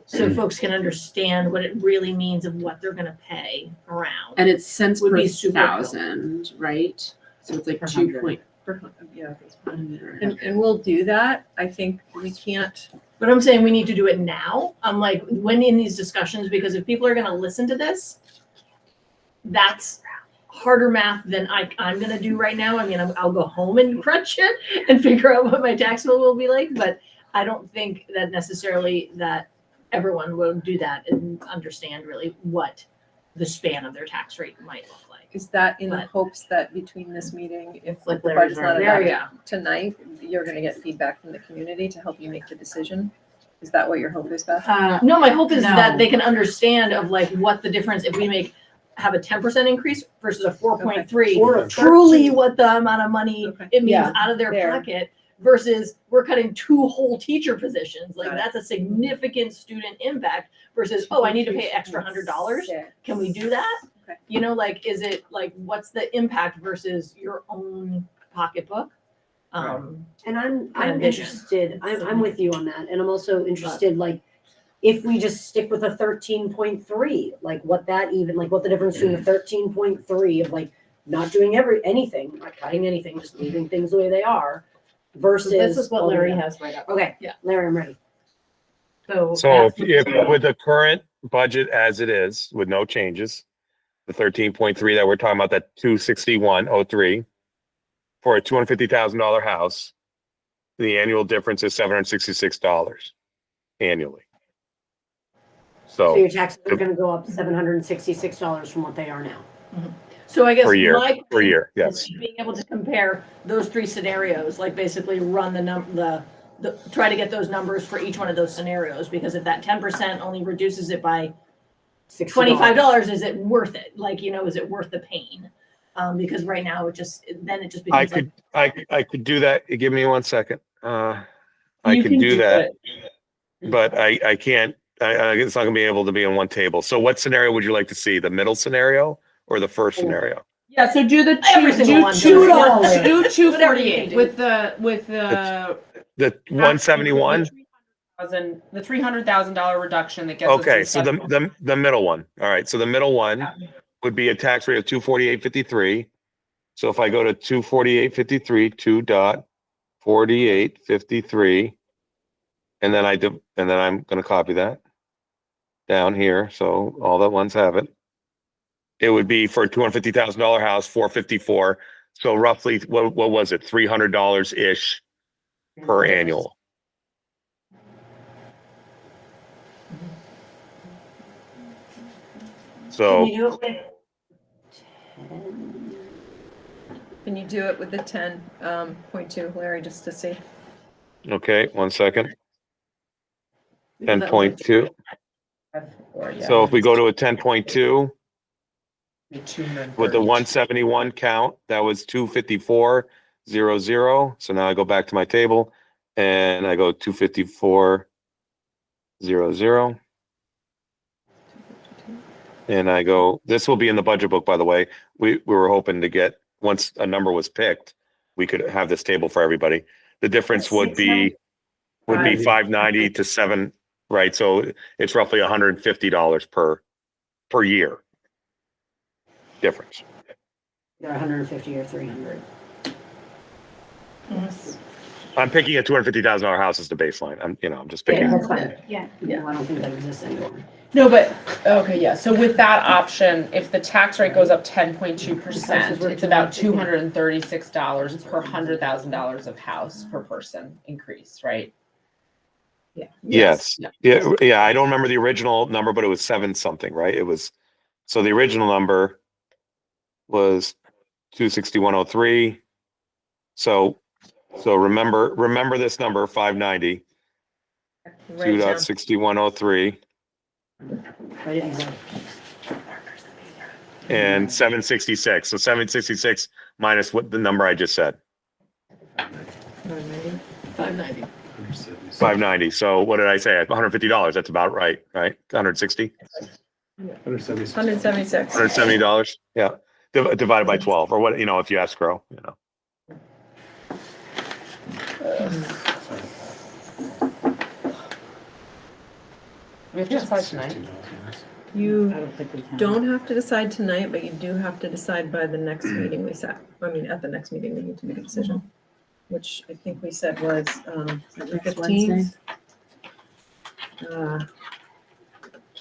so folks can understand what it really means of what they're going to pay around. And it's cents Would per be super thousand, right? So it's like Per 2 hundred. And we'll do that. I think we can't. But I'm saying we need to do it now. I'm like, when in these discussions, because if people are going to listen to this, that's harder math than I'm going to do right now. I mean, I'll go home and crunch it and figure out what my tax bill will be like. But I don't think that necessarily that everyone will do that and understand really what the span of their tax rate might look like. Is that in the But- hopes that between this meeting, if Like the Larry's budget's not already- There, adopted yeah. tonight, you're gonna get feedback from the community to help you make the decision? Is that what your hope is, Beth? No, my hope is that No. they can understand of like what the difference, if we have a 10% increase versus a 4.3, Or a truly what the amount of money Okay. it means Yeah, out of their fair. pocket versus we're cutting 2 whole teacher positions. Like Got it. that's a significant student impact versus, oh, I need to pay extra $100. Can we do that? Okay. Like, is it like, what's the impact versus your own pocketbook? And I'm vision. interested, I'm with you on that, and I'm also interested, like, if we just stick with a 13.3, like what that even, like what the difference between the 13.3 of like not doing anything, not cutting anything, just leaving things the way they are, versus. This is what all of Larry that. has right up. Okay, Yeah. Larry, I'm ready. So if with the current budget as it is, with no changes, the 13.3 that we're talking about, that 261.03 for a $250,000 house, the annual difference is $766 annually. So your So taxes are gonna go up $766 from what they are now. So I guess per year, my per year, is yes. being able to compare those 3 scenarios, like basically run the try to get those numbers for each one of those scenarios, because if that 10% only reduces it by $60. $25, is it worth it? Like, is it worth the pain? Because right now it just becomes I could do that. Give me 1 second. I You could can do that, it. but I can't. It's not gonna be able to be on one table. So what scenario would you like to see? The middle scenario or the first scenario? Yeah, so do the Every two, single do one. two, $2. do Whatever you 248 can do. with the The 171? the $300,000 reduction that gets us Okay, to so the middle one. All right, so the middle one would be a tax rate of 248.53. So if I go to 248.53, 2.4853, and then I'm gonna copy that down here, so all the ones have it. it would be for a $250,000 house, 454. So roughly, what was it? $300 ish per annual. So Can you do it with 10? Can you do it with the 10.2, Larry, just to see? okay, 1 second. 10.2. So if we go to a 10.2 with the 171 count, that was 254.00. So now I go back to my table and I go 254.00. And I go, this will be in the budget book, by the way. We were hoping to get, once a number was picked, we could have this table for everybody. The difference would be 590 to 7, right? So it's roughly $150 per year difference. They're 150 or 300. I'm picking a $250,000 house as the baseline. I'm just picking. Yeah, that's fine. Yeah. No, I don't think that exists anymore. No, but, okay, yeah, so with that option, if the tax rate goes up 10.2%, it's about $236 per $100,000 of house per person increase, right? Yeah. Yes. Yeah. I don't remember the original number, but it was 7 something, right? It was, so the original number was 261.03. So remember this number, 590, Write it down. 2.6103. Right, exactly. And 766. So 766 minus what the number I just said. 590. 590. So what did I say? $150. That's about right, right? 160? 176. $170. Yeah. Divided by 12 or what, if you escrow, We have to decide tonight. You I don't think we can. don't have to decide tonight, but you do have to decide by the next meeting we set. I mean, at the next meeting, we need to make a decision, which I think we said was the Next 15th. Wednesday?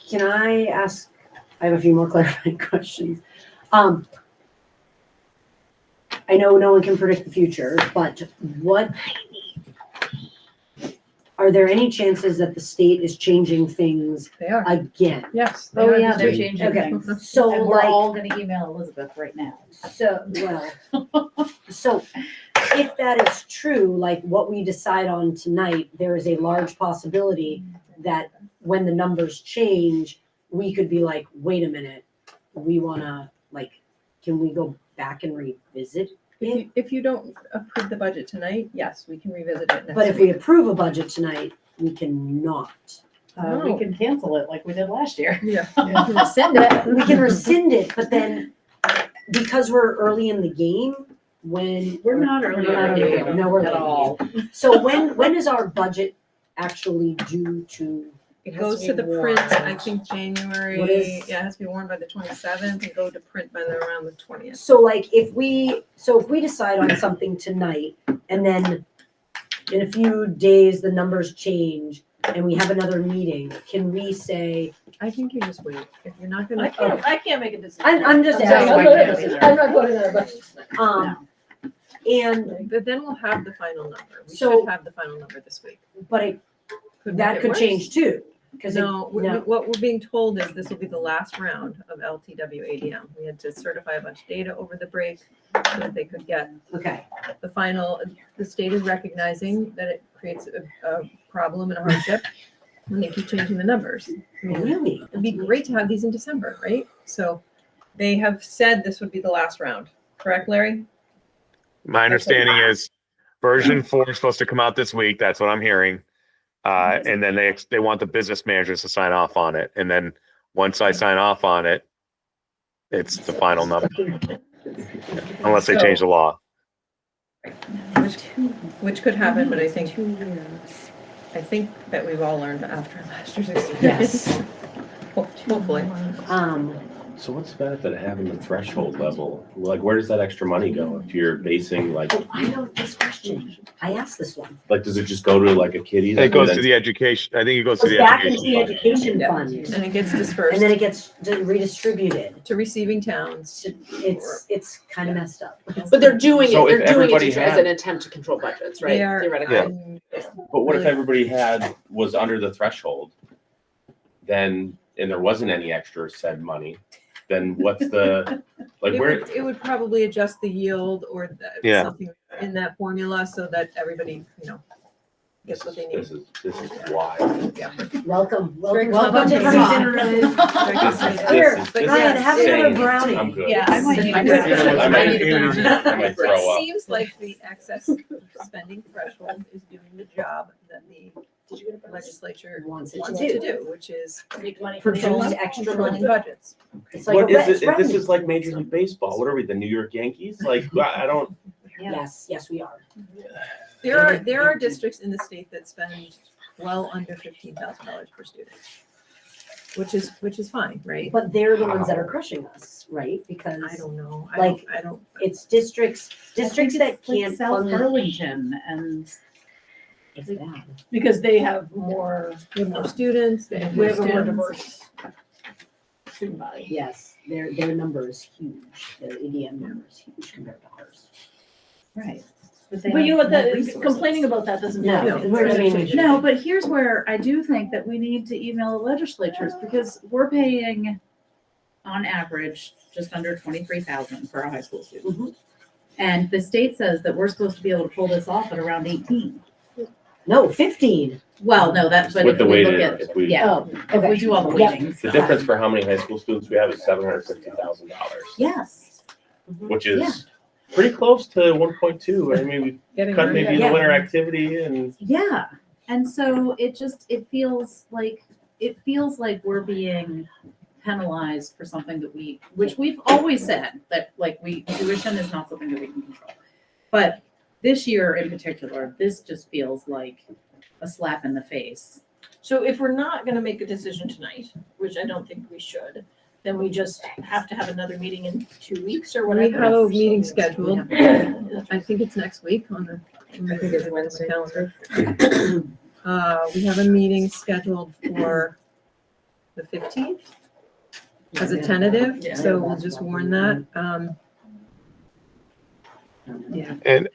Can I ask, I have a few more clarifying questions. I know no one can predict the future, but are there any chances that the state is changing things They are. again? Yes. Oh, yeah, they're changing Okay, things. so And we're like, all gonna email Elizabeth right now. so if that is true, like what we decide on tonight, there is a large possibility that when the numbers change, we could be like, wait a minute, we wanna, can we go back and revisit it? If you don't approve the budget tonight, yes, we can revisit it next But if we week. approve a budget tonight, we cannot. We can cancel it like we did last year. Yeah. Rescind it. We can rescind it, but then because we're early in the game, We're not early We're not in the early. game No, we're at late. all. So when is our budget actually due to? It has goes to to be the print, I warned. think January, What is- yeah, it has to be warned by the 27th and go to print by around the 20th. So like if we decide on something tonight and then in a few days the numbers change and we have another meeting, can we say? I think you just wait. If you're not I gonna. can't make a decision. I'm just No, asking. I can't either. I'm not voting on a budget tonight. And But then we'll have the final number. We So- should have the final number this week. but Could that make it could worse. change too. Because No, what we're being told is this will be the last round of LTW ADM. We had to certify a bunch of data over the break so that they could get okay. the final. The state is recognizing that it creates a problem and a hardship when they keep changing the numbers. I mean, Really? it'd be great to have these in December, right? So they have said this would be the last round, correct, Larry? My understanding is version 4 is supposed to come out this week. That's what I'm hearing. And then they want the business managers to sign off on it. And then once I sign off on it, it's the final number. Unless they change the law. Which could happen, but I think that we've all learned after last year's experience. Yes. Hopefully. So what's the benefit of having the threshold level? Like, where does that extra money go if you're basing like, Oh, I know this question. I asked this one. like, does it just go to like a kiddie? It goes to the education, I think it goes to Goes the back into the education fund. education fund. And it gets And dispersed then it gets redistributed. to receiving towns. It's kind of messed up. But they're doing So it, if they're doing it everybody to, as had- an attempt to control budgets, right? They are, Theoretically. and But what if really- everybody was under the threshold? Then, and there wasn't any extra said money, then what's the, like, where? It would probably adjust the yield or Yeah. something in that formula so that everybody, gets what they need. This is wild. Yeah. Welcome, Very welcome to complicated. Here, But Ryan, yes, have another insane. brownie. I'm good. Yeah, I might need I a might- brownie. I might throw It up. seems like the excess spending threshold is doing the job that the legislature Wants wants it to to do, which is Make money. Produce extra controlling money. budgets. It's like What a is it? revenue. This is like Major League Baseball. What are we, the New York Yankees? Like, I don't, Yes, we are. There are districts in the state that spend well under $15,000 per student, which is fine, right? But they're the ones that are crushing us, right? Because I don't know. Like, I don't. it's districts I think that it's like can't South fund. Burlington and It's bad. Because they have more, We have more students. They have we more have a more students. diverse student body. Yes, their number is huge. Their ADM number is huge compared to ours. right. But you know what, have more the resources. complaining about that doesn't do No, anything. we're, I mean, No, but here's where I do think that we need to email the legislatures because we're paying on average just under 23,000 for a high school student. Mhm. And the state says that we're supposed to be able to pull this off at around 18. no, 15. Well, no, that's, but with if the we look weighted, at, if we, yeah, Oh, if we okay. do all the Yep. weightings. the difference for how many high school students we have is $750,000, Yes, which is pretty close to 1.2. I mean, we Getting cut there. maybe Yeah. the winter activity and yeah. And so it feels like we're being penalized for something that which we've always said that tuition is not something that we can control. But this year in particular, this just feels like a slap in the face. So if we're not gonna make a decision tonight, which I don't think we should, then we just have to have another meeting in 2 weeks or We whatever. have a meeting scheduled. I think it's next week on the. I think it's Wednesday. Calendar. We have a meeting scheduled for the 15th as a tentative, so we'll just warn that. Yeah. And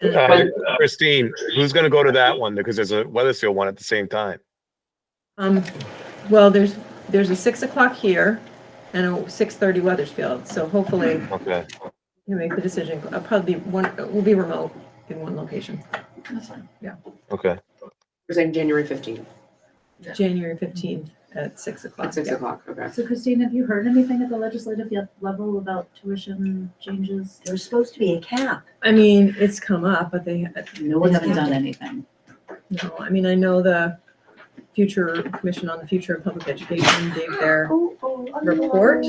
Christine, who's gonna go to that one? Because there's a Weathersfield one at the same time. Well, there's a 6 o'clock here and a 6:30 Weathersfield, so hopefully Okay. you make the decision. Probably we'll be remote in one location. That's fine. Okay. We're saying January 15th January 15th at 6 o'clock. at 6 yeah. o'clock, okay. So Christine, have you heard anything at the legislative level about tuition changes? There's supposed to be a cap. I mean, it's come up, but they, No We one's haven't done capped it. anything. no, I mean, I know the Commission on the Future of Public Education gave their report.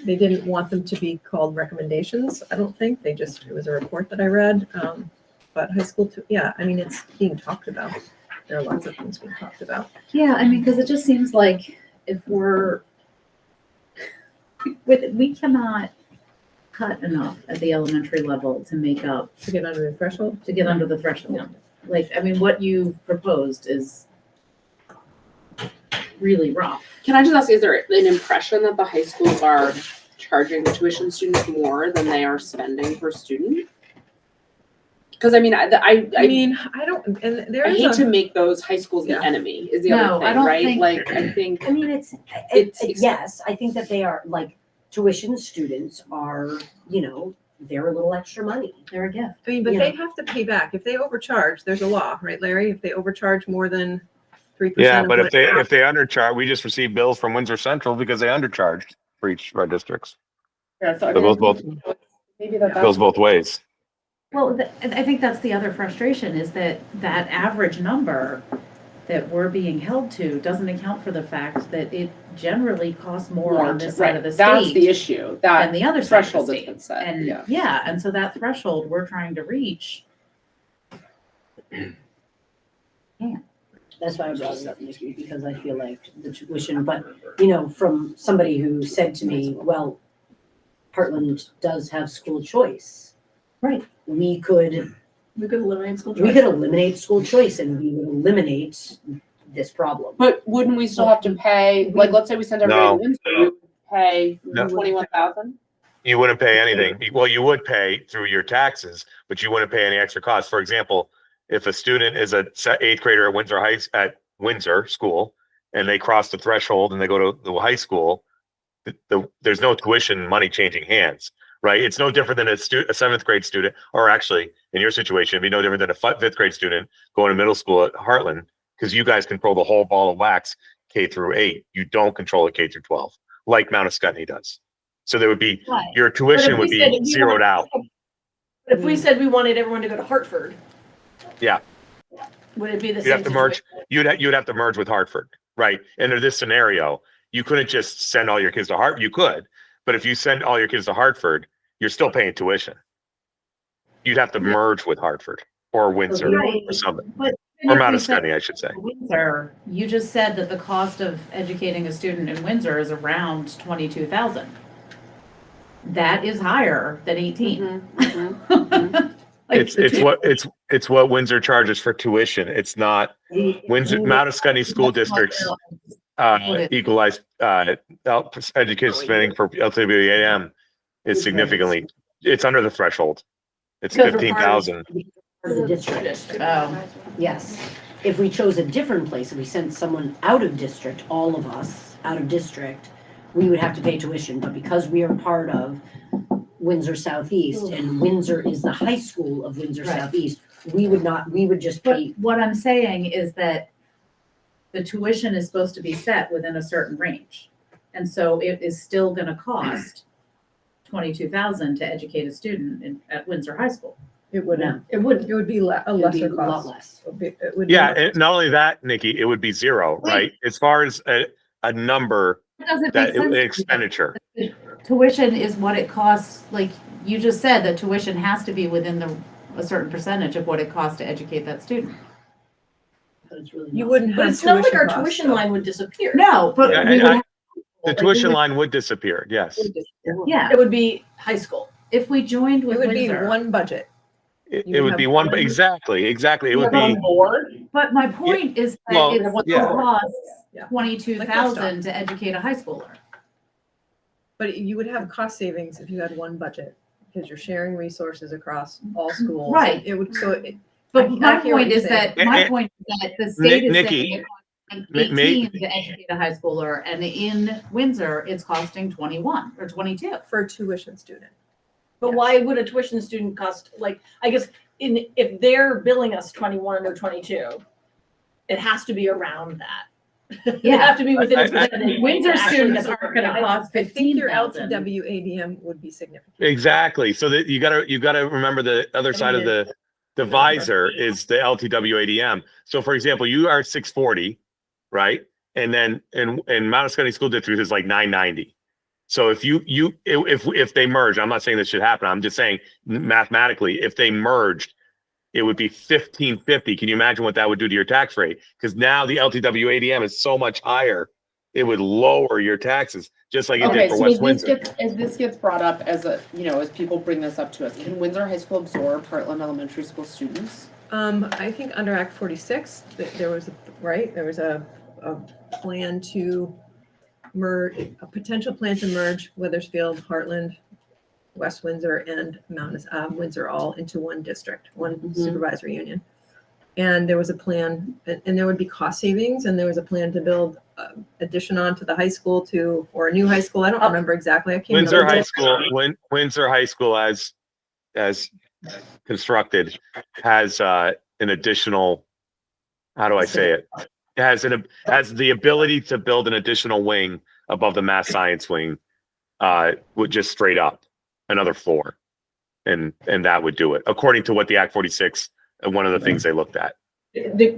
They didn't want them to be called recommendations, I don't think. It was a report that I read. But high school, I mean, it's being talked about. There are lots of things being talked about. Yeah, I mean, because it just seems like if we cannot cut enough at the elementary level to make up, To get under the threshold? to get under the threshold. Like, I mean, what you proposed is really rough. Can I just ask, is there an impression that the high schools are charging the tuition students more than they are spending per student? Because I mean, I mean, I don't, and there I is hate to a, make those high schools the Yeah. enemy is the No, other I thing, don't right? think- Like, I think I mean, it's yes, I think that they are like tuition students are, they're a little extra money. They're a gift. I mean, but Yeah. they have to pay back. If they overcharge, there's a law, right, Larry? If they overcharge more than 3%. Yeah, of but what- if they undercharge, we just received bills from Windsor Central because they undercharged for each of our districts. yeah, so It goes both, maybe that's goes both ways. Well, I think that's the other frustration is that average number that we're being held to doesn't account for the fact that it generally costs more on this side of the That's the state issue. than That the other side of the threshold has state. been set. And Yeah. yeah, and so that threshold we're trying to reach. That's That's why I brought it up, Nikki, because I feel like the tuition, but, you know, from somebody who said to me, well, Hartland does have school choice. Right. We could eliminate school We could eliminate school choice and we would eliminate this problem. But wouldn't we still have to pay, like, let's say we send everybody to Windsor, we would pay No. 21,000? You wouldn't pay anything. Well, you would pay through your taxes, but you wouldn't pay any extra costs. For example, if a student is a 8th grader at Windsor School, and they cross the threshold and they go to the high school, there's no tuition money changing hands, right? It's no different than a 7th grade student, or actually in your situation, it'd be no different than a 5th grade student going to middle school at Hartland, because you guys control the whole ball of wax K through 8. You don't control it K through 12, like Mount Escutney does. So there would be, your tuition would be zeroed out. But if we said we wanted everyone to go to Hartford. Yeah. Would it be the You'd same have to merge, situation? you'd have to merge with Hartford, right? And in this scenario, you couldn't just send all your kids to Hartford. You could, but if you send all your kids to Hartford, you're still paying tuition. You'd have to merge with Hartford or Windsor or something, But or Mount Escutney, I should say. Windsor, you just said that the cost of educating a student in Windsor is around 22,000. That is higher than 18. Like, It's what Windsor charges for tuition. It's not Windsor, Mount Escutney school districts equalized education spending for LWAM is significantly, it's under the threshold. It's 15,000. The district. Oh. Yes. If we chose a different place, if we sent someone out of district, all of us out of district, we would have to pay tuition. But because we are part of Windsor Southeast and Windsor is the high school of Windsor Southeast, we would just But pay. what I'm saying is that the tuition is supposed to be set within a certain range. And so it is still gonna cost 22,000 to educate a student at Windsor High School. It wouldn't. It would. It would be a It would be lesser a lot cost. less. It would be Yeah, much- and not only that, Nikki, it would be zero, right? As far as a number, It doesn't that make sense. expenditure. Tuition is what it costs, like you just said, that tuition has to be within a certain percentage of what it costs to educate that student. But it's really You not. wouldn't But have it's not like tuition our costs, tuition though. line would disappear. No, but Yeah, we would have, the tuition line would disappear, yes. yeah, It would be high school. if we joined It with would be Windsor. one budget. It You would would be have one, one- exactly. It would be, But my point is that well, it still yeah. costs Yeah. 22,000 to educate a high schooler. But you would have cost savings if you had one budget, because you're sharing resources across all schools. Right. It would, so it. But I my hear what point you're is that, saying. my point is that the state is Nikki, saying it costs may- 18 to educate a high schooler, and in Windsor, it's costing 21 or 22. For a tuition student. But Yes. why would a tuition student cost, like, I guess, if they're billing us 21 or 22, it has to be around that. They Yeah. have to be within a I- percentage. Windsor to actually students get the aren't gonna work done. cost I think your 15,000. LTW ADM would be significant. exactly. So that you gotta remember the other side of the divisor is the LTW ADM. So for example, you are 640, right? And then in Mount Escutney School District is like 990. So if they merge, I'm not saying this should happen. I'm just saying mathematically, if they merged, it would be 1550. Can you imagine what that would do to your tax rate? Because now the LTW ADM is so much higher, it would lower your taxes, just like it Okay, did for so West Windsor. as this gets brought up as as people bring this up to us, can Windsor High School absorb Hartland Elementary School students? I think under Act 46, there was, there was a plan to merge, a potential plan to merge Weathersfield, Hartland, West Windsor, and Windsor all into one district, one supervisory union. And there was a plan, and there would be cost savings, and there was a plan to build addition onto the high school or a new high school. I don't remember exactly. I can't Windsor remember. High School, Windsor High School as constructed has an additional, how do I say it? It has the ability to build an additional wing above the math science wing, with just straight up another floor. And that would do it, according to what the Act 46, one of the things they looked at.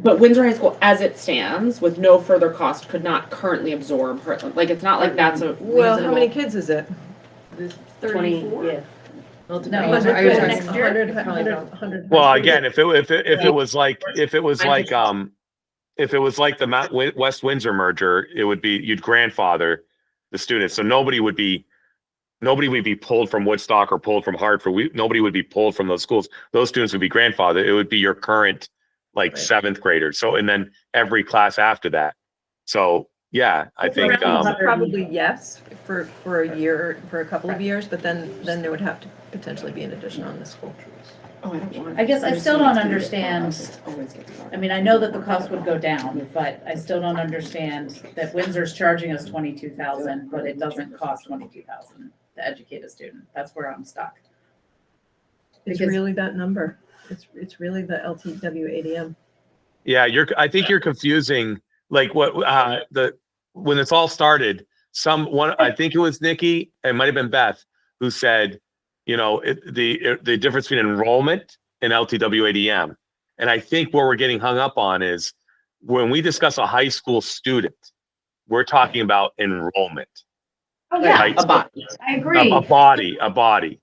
But Windsor High School, as it stands, with no further cost, could not currently absorb Hartland. Like, it's not like that's a Well, how many reasonable. kids is it? 34? Yeah. No, I was thinking next year. 100. Well, again, if it was like if it was like the West Windsor merger, it would be, you'd grandfather the students. So nobody would be pulled from Woodstock or pulled from Hartford. Nobody would be pulled from those schools. Those students would be grandfathered. It would be your current like Right. seventh graders. So, and then every class after that. So yeah, I think, Probably yes, for a year, for a couple of years, but then there would have to potentially be an addition on the school. Oh, I don't want. I guess I I'm still assuming don't it's gonna get understand. bought. It's always gets bought. I mean, I know that the cost would go down, but I still don't understand that Windsor's charging us 22,000, but it doesn't cost 22,000 to educate a student. That's where I'm stuck. It's Because- really that number. It's really the LTW ADM. yeah, I think you're confusing like when it's all started, I think it was Nikki, it might've been Beth, who said, you know, the difference between enrollment and LTW ADM. And I think what we're getting hung up on is when we discuss a high school student, we're talking about enrollment. Oh, yeah. A body. I agree. A body.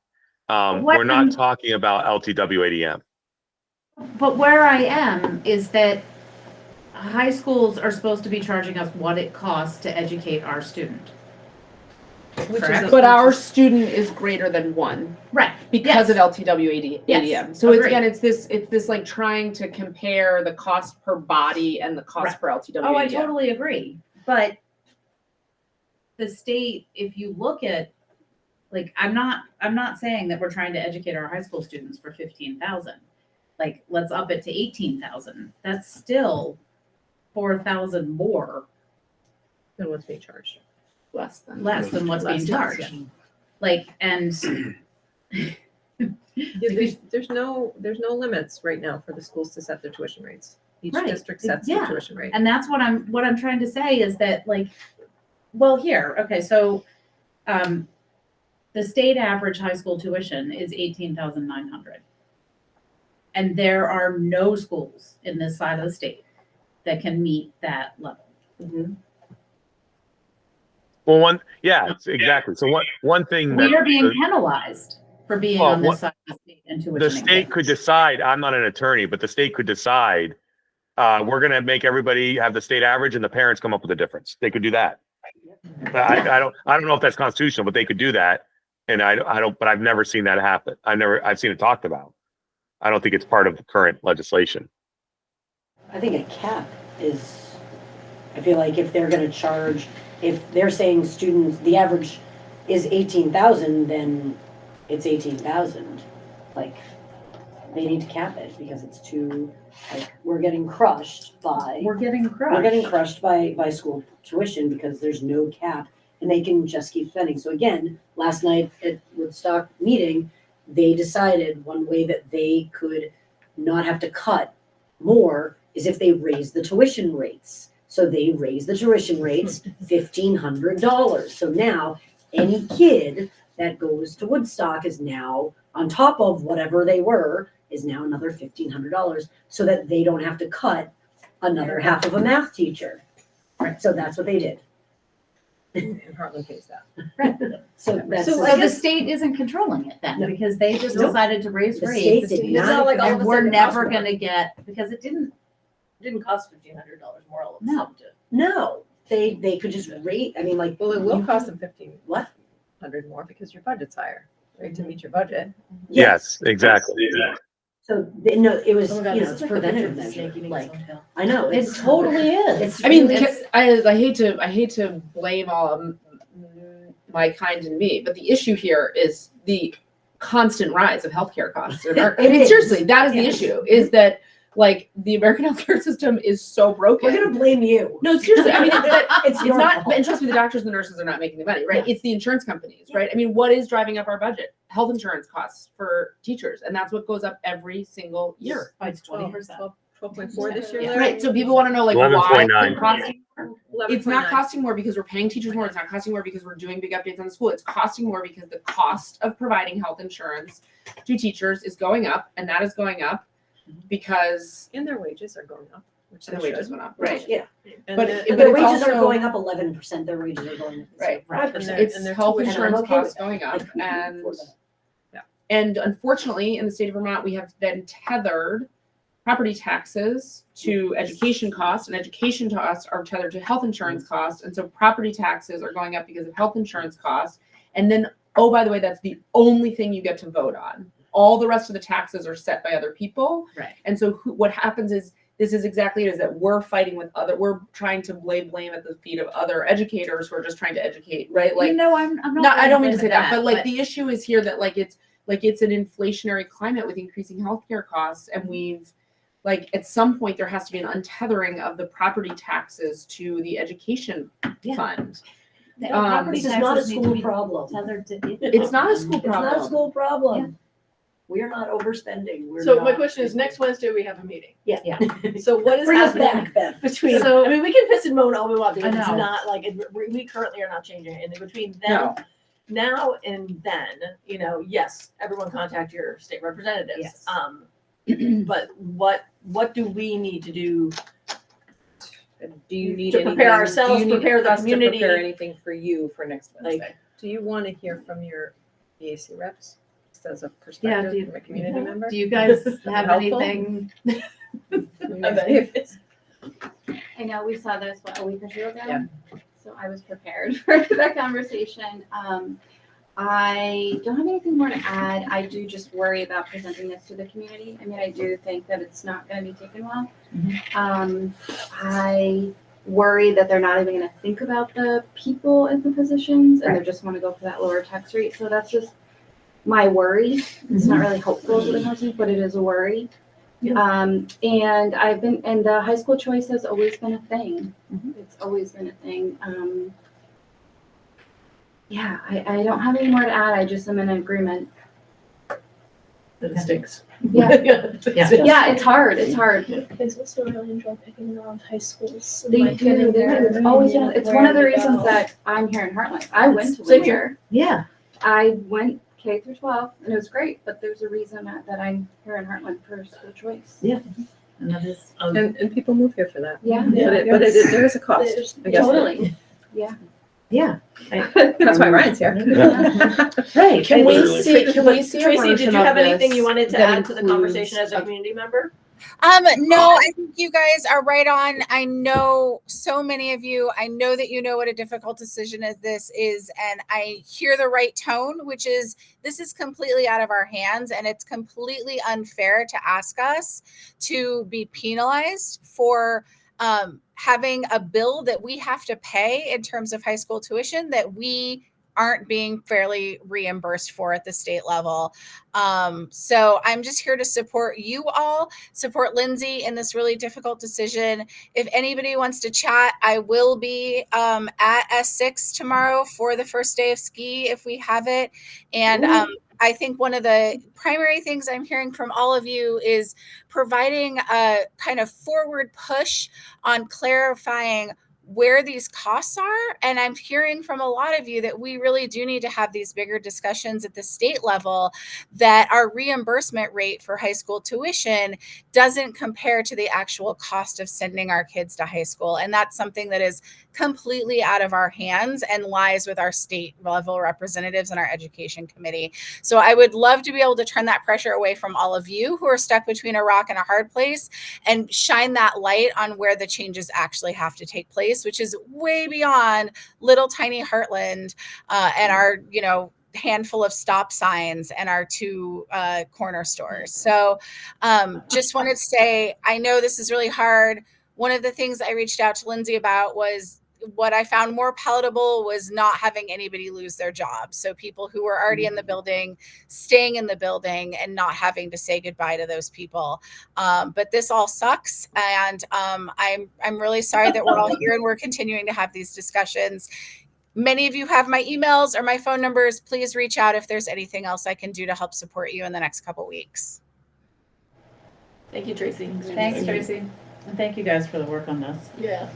What We're not can- talking about LTW ADM. But where I am is that high schools are supposed to be charging us what it costs to educate our student. Correct? But our student is greater than one Right. because of LTW Yes. ADM. So it's Agreed. again, it's this like trying to compare the cost per body and the cost Right. per LTW Oh, I ADM. totally agree. But the state, if you look at, like, I'm not saying that we're trying to educate our high school students for 15,000. Like, let's up it to 18,000. That's still 4,000 more, Than what's being charged. Less than. less than what's being Less, charged. Like, and There's no limits right now for the schools to set their tuition rates. Each Right. district sets Yeah. their tuition rate. And that's what I'm trying to say is that, like, well, here, okay, so the state average high school tuition is 18,900. And there are no schools in this side of the state that can meet that level. Well, exactly. So one thing that We are being penalized for being Well, on this side of the state and tuitioning. the state could decide, I'm not an attorney, but the state could decide, we're gonna make everybody have the state average and the parents come up with a difference. They could do that. I don't know if that's constitutional, but they could do that. And I don't, but I've never seen that happen. I've seen it talked about. I don't think it's part of the current legislation. I think a cap is, I feel like if they're gonna charge, if they're saying students, the average is 18,000, then it's 18,000. Like, they need to cap it because it's too, like, we're getting crushed by. We're getting crushed. We're getting crushed by school tuition because there's no cap and they can just keep spending. So again, last night at Woodstock meeting, they decided one way that they could not have to cut more is if they raise the tuition rates. So they raised the tuition rates $1,500. So now any kid that goes to Woodstock is now on top of whatever they were is now another $1,500 so that they don't have to cut another half of a math teacher. Right. So that's what they did. And Hartland pays that. So that's. So I the guess- state isn't controlling it then, No. because they just No. decided to raise The rates. state did It's not like all of And a we're sudden it never costs more. gonna get, because it didn't, Didn't cost $1,500 more all of a No. sudden. No, they could just rate, I mean, like. Well, it will you- cost them 1,500 What? more because your budget's higher, right, to meet your budget. Yes, exactly. So, no, it was, Oh my God, you know, this it's is like the picture preventative of the snake measure, eating like, its own tail. I know. it totally is. It's I mean, really- I hate to blame all my kind and me, but the issue here is the constant rise of healthcare costs. I mean, is. seriously, that is the Yeah. issue. Is that like the American healthcare system is so broken. We're gonna blame you. No, seriously. I mean, It's it's your not. fault. And trust me, the doctors and the nurses are not making the money, right? It's the insurance companies, right? I mean, what is driving up our budget? Health insurance costs for teachers, and that's what goes up every single year. By 20%. 12.4 this year, Yeah. Larry? Right. So people want to know like why 11.9. it's costing more. It's not 11.9. costing more because we're paying teachers more. It's not costing more because we're doing big updates on the school. It's costing more because the cost of providing health insurance to teachers is going up, and that is going up because And their wages are going up, which the they wages should. went up. Right. Yeah, And But the- it- their it's wages are also- going up 11%, their wages are going up. Right. 5%. And It's their health tuition- insurance And I'm okay costs with that. going up, I can and afford that. and unfortunately, in the state of Vermont, we have been tethered property taxes to education costs, and education costs are tethered to health insurance costs. And so property taxes are going up because of health insurance costs. And then, oh, by the way, that's the only thing you get to vote on. All the rest of the taxes are set by other people. Right. And so what happens is, this is exactly it, is that we're fighting with we're trying to lay blame at the feet of other educators who are just trying to educate, right? Like, I'm not. no, I don't mean to say blaming that, but like the issue is here that it's an inflationary climate with increasing healthcare costs, and we've like at some point there has to be an untethering of the property taxes to the education fund. This is not a school problem. It's not a school It's not a problem. school problem. We are not overspending. We're So not. my question is, next Wednesday we have a meeting. Yeah. So what is Bring us happening back, Ben. between, So- I mean, we can piss and moan all we want, because I it's know. not like, we currently are not changing it. And in between them, now and then, yes, everyone contact your state representatives. Yes. But what do we need to do? Do you need To anything? prepare ourselves, do you need prepare the us to community? prepare anything for you for next Wednesday? Like, Do you want to hear from your BAC reps, just as a Yeah, perspective from a community member? Do you guys have Helpful? anything? of any of this? I know we saw this, a week or two ago? Yeah. So I was prepared for that conversation. I don't have anything more to add. I do just worry about presenting this to the community. I mean, I do think that it's not going to be taken well. I worry that they're not even going to think about the people in the positions, and they just want to go for that lower tax rate. So that's just my worry. It's not really hopeful to the person, but it is a worry. And the high school choice has always been a thing. It's always been a thing. I don't have any more to add. I just am in agreement. That it stinks. Yeah. Yeah. It's hard. It's hard. Kids also really enjoy picking around high schools. They do. It's always been, it's one of the reasons that I'm here in Hartland. I went to Same here. Windsor. Yeah. I went K through 12, and it was great. But there's a reason that I'm here in Heartland for school choice. And that is. And people move here for that. Yeah. But there is a cost, I guess. Totally. Yeah. That's why Ryan's here. Right. Can we Literally. see a Tracy, did version you of have anything this you wanted to that add to the includes conversation as a community member? No, I think you guys are right on. I know so many of you, I know that you know what a difficult decision this is, and I hear the right tone, which is this is completely out of our hands, and it's completely unfair to ask us to be penalized for having a bill that we have to pay in terms of high school tuition that we aren't being fairly reimbursed for at the state level. So I'm just here to support you all, support Lindsay in this really difficult decision. If anybody wants to chat, I will be at S6 tomorrow for the first day of ski if we have it. And I think one of the primary things I'm hearing from all of you is providing a kind of forward push on clarifying where these costs are. And I'm hearing from a lot of you that we really do need to have these bigger discussions at the state level, that our reimbursement rate for high school tuition doesn't compare to the actual cost of sending our kids to high school. And that's something that is completely out of our hands and lies with our state level representatives and our education committee. So I would love to be able to turn that pressure away from all of you who are stuck between a rock and a hard place and shine that light on where the changes actually have to take place, which is way beyond little tiny Hartland and our, handful of stop signs and our 2 corner stores. So just wanted to say, I know this is really hard. One of the things I reached out to Lindsay about was what I found more palatable was not having anybody lose their job. So people who were already in the building, staying in the building and not having to say goodbye to those people. But this all sucks. And I'm really sorry that we're all here and we're continuing to have these discussions. Many of you have my emails or my phone numbers. Please reach out if there's anything else I can do to help support you in the next couple weeks. Thank you, Tracy. Thanks, Tracy. And thank you guys for the work on this. Yeah.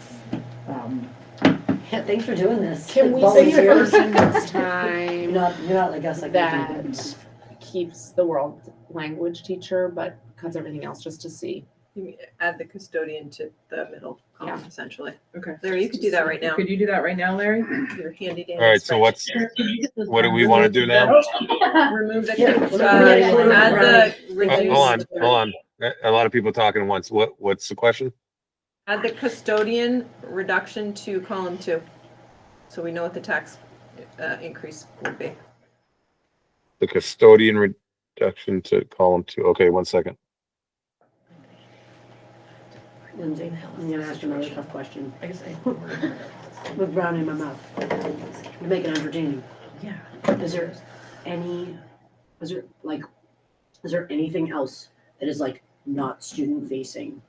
Yeah, thanks for doing this. Can we see a Volunteers. person next time You're not like us, like that keeps the world language teacher but cuts everything else just to see? You mean add the custodian to the middle column, Yeah. essentially. Okay. Larry, you could do that right now. Could you do that right now, Larry? Your handy dandy. All right, so what do we want to do now? Remove the. Add the reduce. Hold on. A lot of people talking at once. What's the question? Add the custodian reduction to column 2. So we know what the tax increase would be. The custodian reduction to column 2. Okay, 1 second. Lindsay, I'm gonna ask you another tough question. With brown in my mouth. To make it entertaining. Yeah. Is there anything else that is like not student facing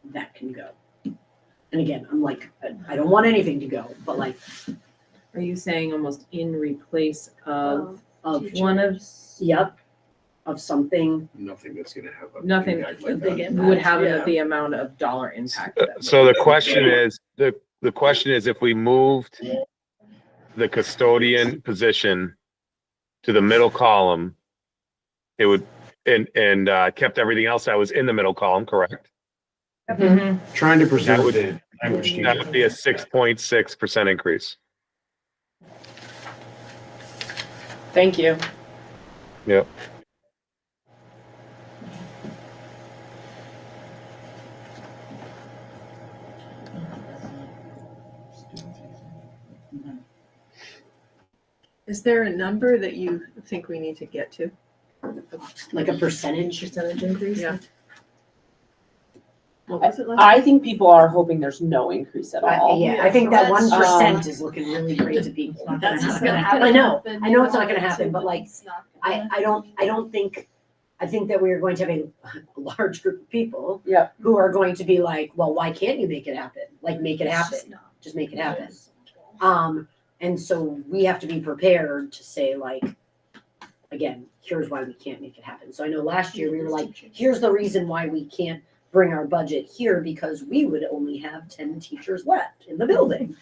that can go? And again, I'm like, I don't want anything to go, but like, Are you saying almost in replace of of one of, yep, of something. Nothing that's gonna have a nothing impact like big that. impact, would have Yeah. the amount of dollar impact? that So would- the question is, the question is if we moved the custodian position to the middle column, it would, and kept everything else that was in the middle column, correct? Mhm. Trying to That preserve would- the language That teacher. would be a 6.6% increase. Thank you. Yep. Is there a number that you think we need to get to? Like a percentage. Increase? Yeah. What was it last? I think people are hoping there's no increase at all. Yeah, I think that That's 1% is looking really great to people. That's not gonna happen. I know it's not gonna happen, but like, I don't think, I think that we are going to have a large group of people. Yep. Who are going to be like, well, why can't you make it happen? Like, make it happen, just make it happen. And so we have to be prepared to say like, again, here's why we can't make it happen. So I know last year we were like, here's the reason why we can't bring our budget here, because we would only have 10 teachers left in the building.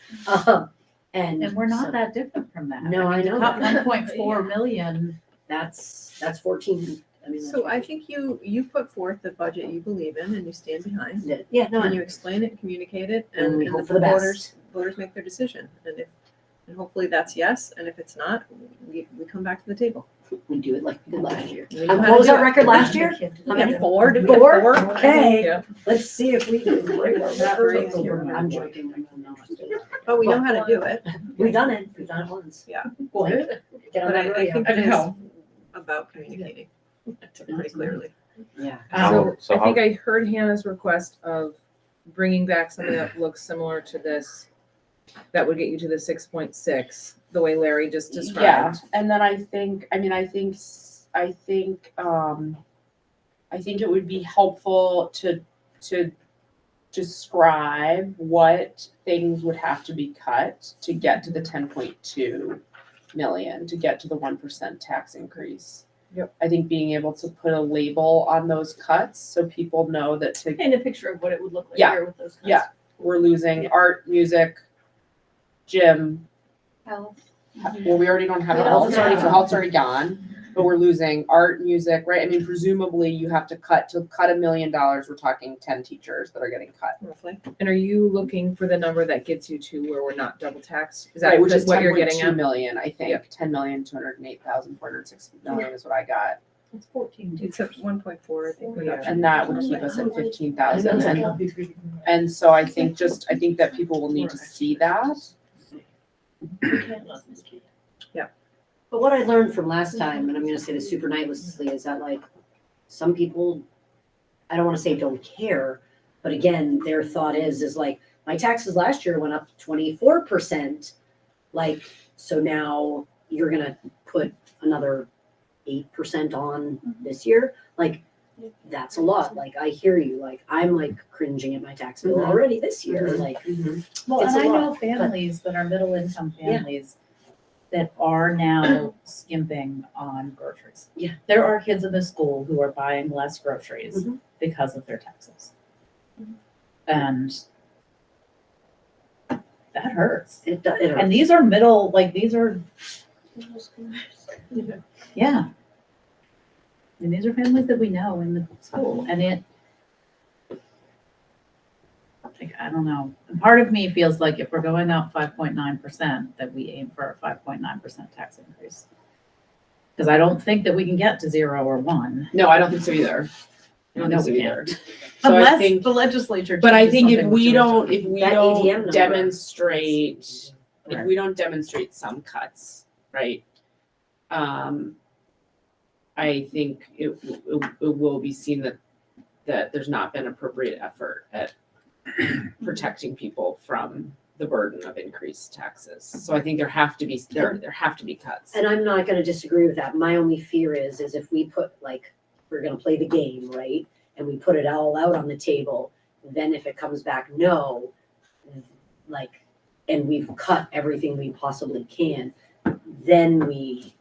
And we're not so- that different from that. No, I know Cut that. 1.4 million. That's 14. I mean, So I think you put forth the budget you believe in and you stand behind. yeah, no, And you explain it, communicate it, And and we and hope the for the best. voters make their decision. And hopefully that's yes, and if it's not, we come back to the table. we do it like we did last year. We know how What was to do our it. record last year? How many? Four? Did we get Four? four? Okay, Yeah. let's see if we can break our record. Three. I'm joking. But we know how to do it. We've done it once. Yeah. Good. Get on But that I radio. think it is about communicating pretty clearly. Yeah. So I think I heard Hannah's request of bringing back something that looks similar to this, that would get you to the 6.6, the way Larry just Yeah, described. and then I think it would be helpful to describe what things would have to be cut to get to the 10.2 million, to get to the 1% tax increase. Yep. I think being able to put a label on those cuts so people know that to Paint a picture of what it would look like Yeah. here with those cuts. Yeah. we're losing art, music, gym. Health. Well, we already don't have We don't health, so have health's already gone, but we're losing art, music, right? I mean, presumably you have to cut $1 million, we're talking 10 teachers that are getting cut. Roughly. And are you looking for the number that gets you to where we're not double taxed? Is that Right, which is what you're getting 10.2 at? million, I think, Yep. 10,208,460 million is what I got. It's 14. It's at 1.4, I think. reduction. And that would keep us at 15,000. And so I think that people will need to see that. Yeah. But what I learned from last time, and I'm gonna say this super nightlessly, is that like, some people, I don't wanna say don't care, but again, their thought is like, my taxes last year went up 24%. Like, so now you're gonna put another 8% on this year? Like, that's a lot. Like, I hear you. Like, I'm like cringing at my tax bill already this year. Like, Well, It's and a I lot, know families that are middle income families that are now skimping on groceries. Yeah. There are kids in the school who are buying less groceries Mhm. because of their taxes. And that hurts. it hurts. And these are middle, like, these are, yeah. And these are families that we know in the school, and it, like, I don't know. Part of me feels like if we're going up 5.9%, that we aim for a 5.9% tax increase. Because I don't think that we can get to 0 or 1. No, I don't think so either. I don't No, think so we either. can't. So I Unless think, the legislature. but I changes think if something we with don't, tuition. if we That ADM don't number. demonstrate, if Right. we don't demonstrate some cuts, right? I think it will be seen that there's not been appropriate effort at protecting people from the burden of increased taxes. So I think there have to be cuts. And I'm not gonna disagree with that. My only fear is if we put, like, we're gonna play the game, right? And we put it all out on the table, then if it comes back no, like, and we've cut everything we possibly can, then we,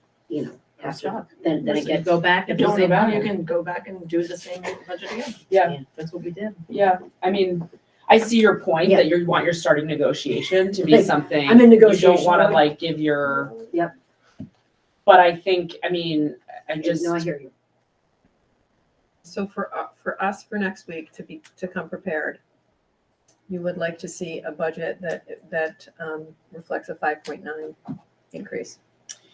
have to, then it You gets. go back If and you do don't the know, same you thing. can go back and do the same budget again. Yeah, That's what we did. yeah. I mean, I see your point Yeah. that you want your starting negotiation to be Like, something. I'm in You don't negotiation wanna mode. like give your. Yep. But I think, I mean, I just. No, I hear you. So for us for next week to come prepared, you would like to see a budget that reflects a 5.9 increase.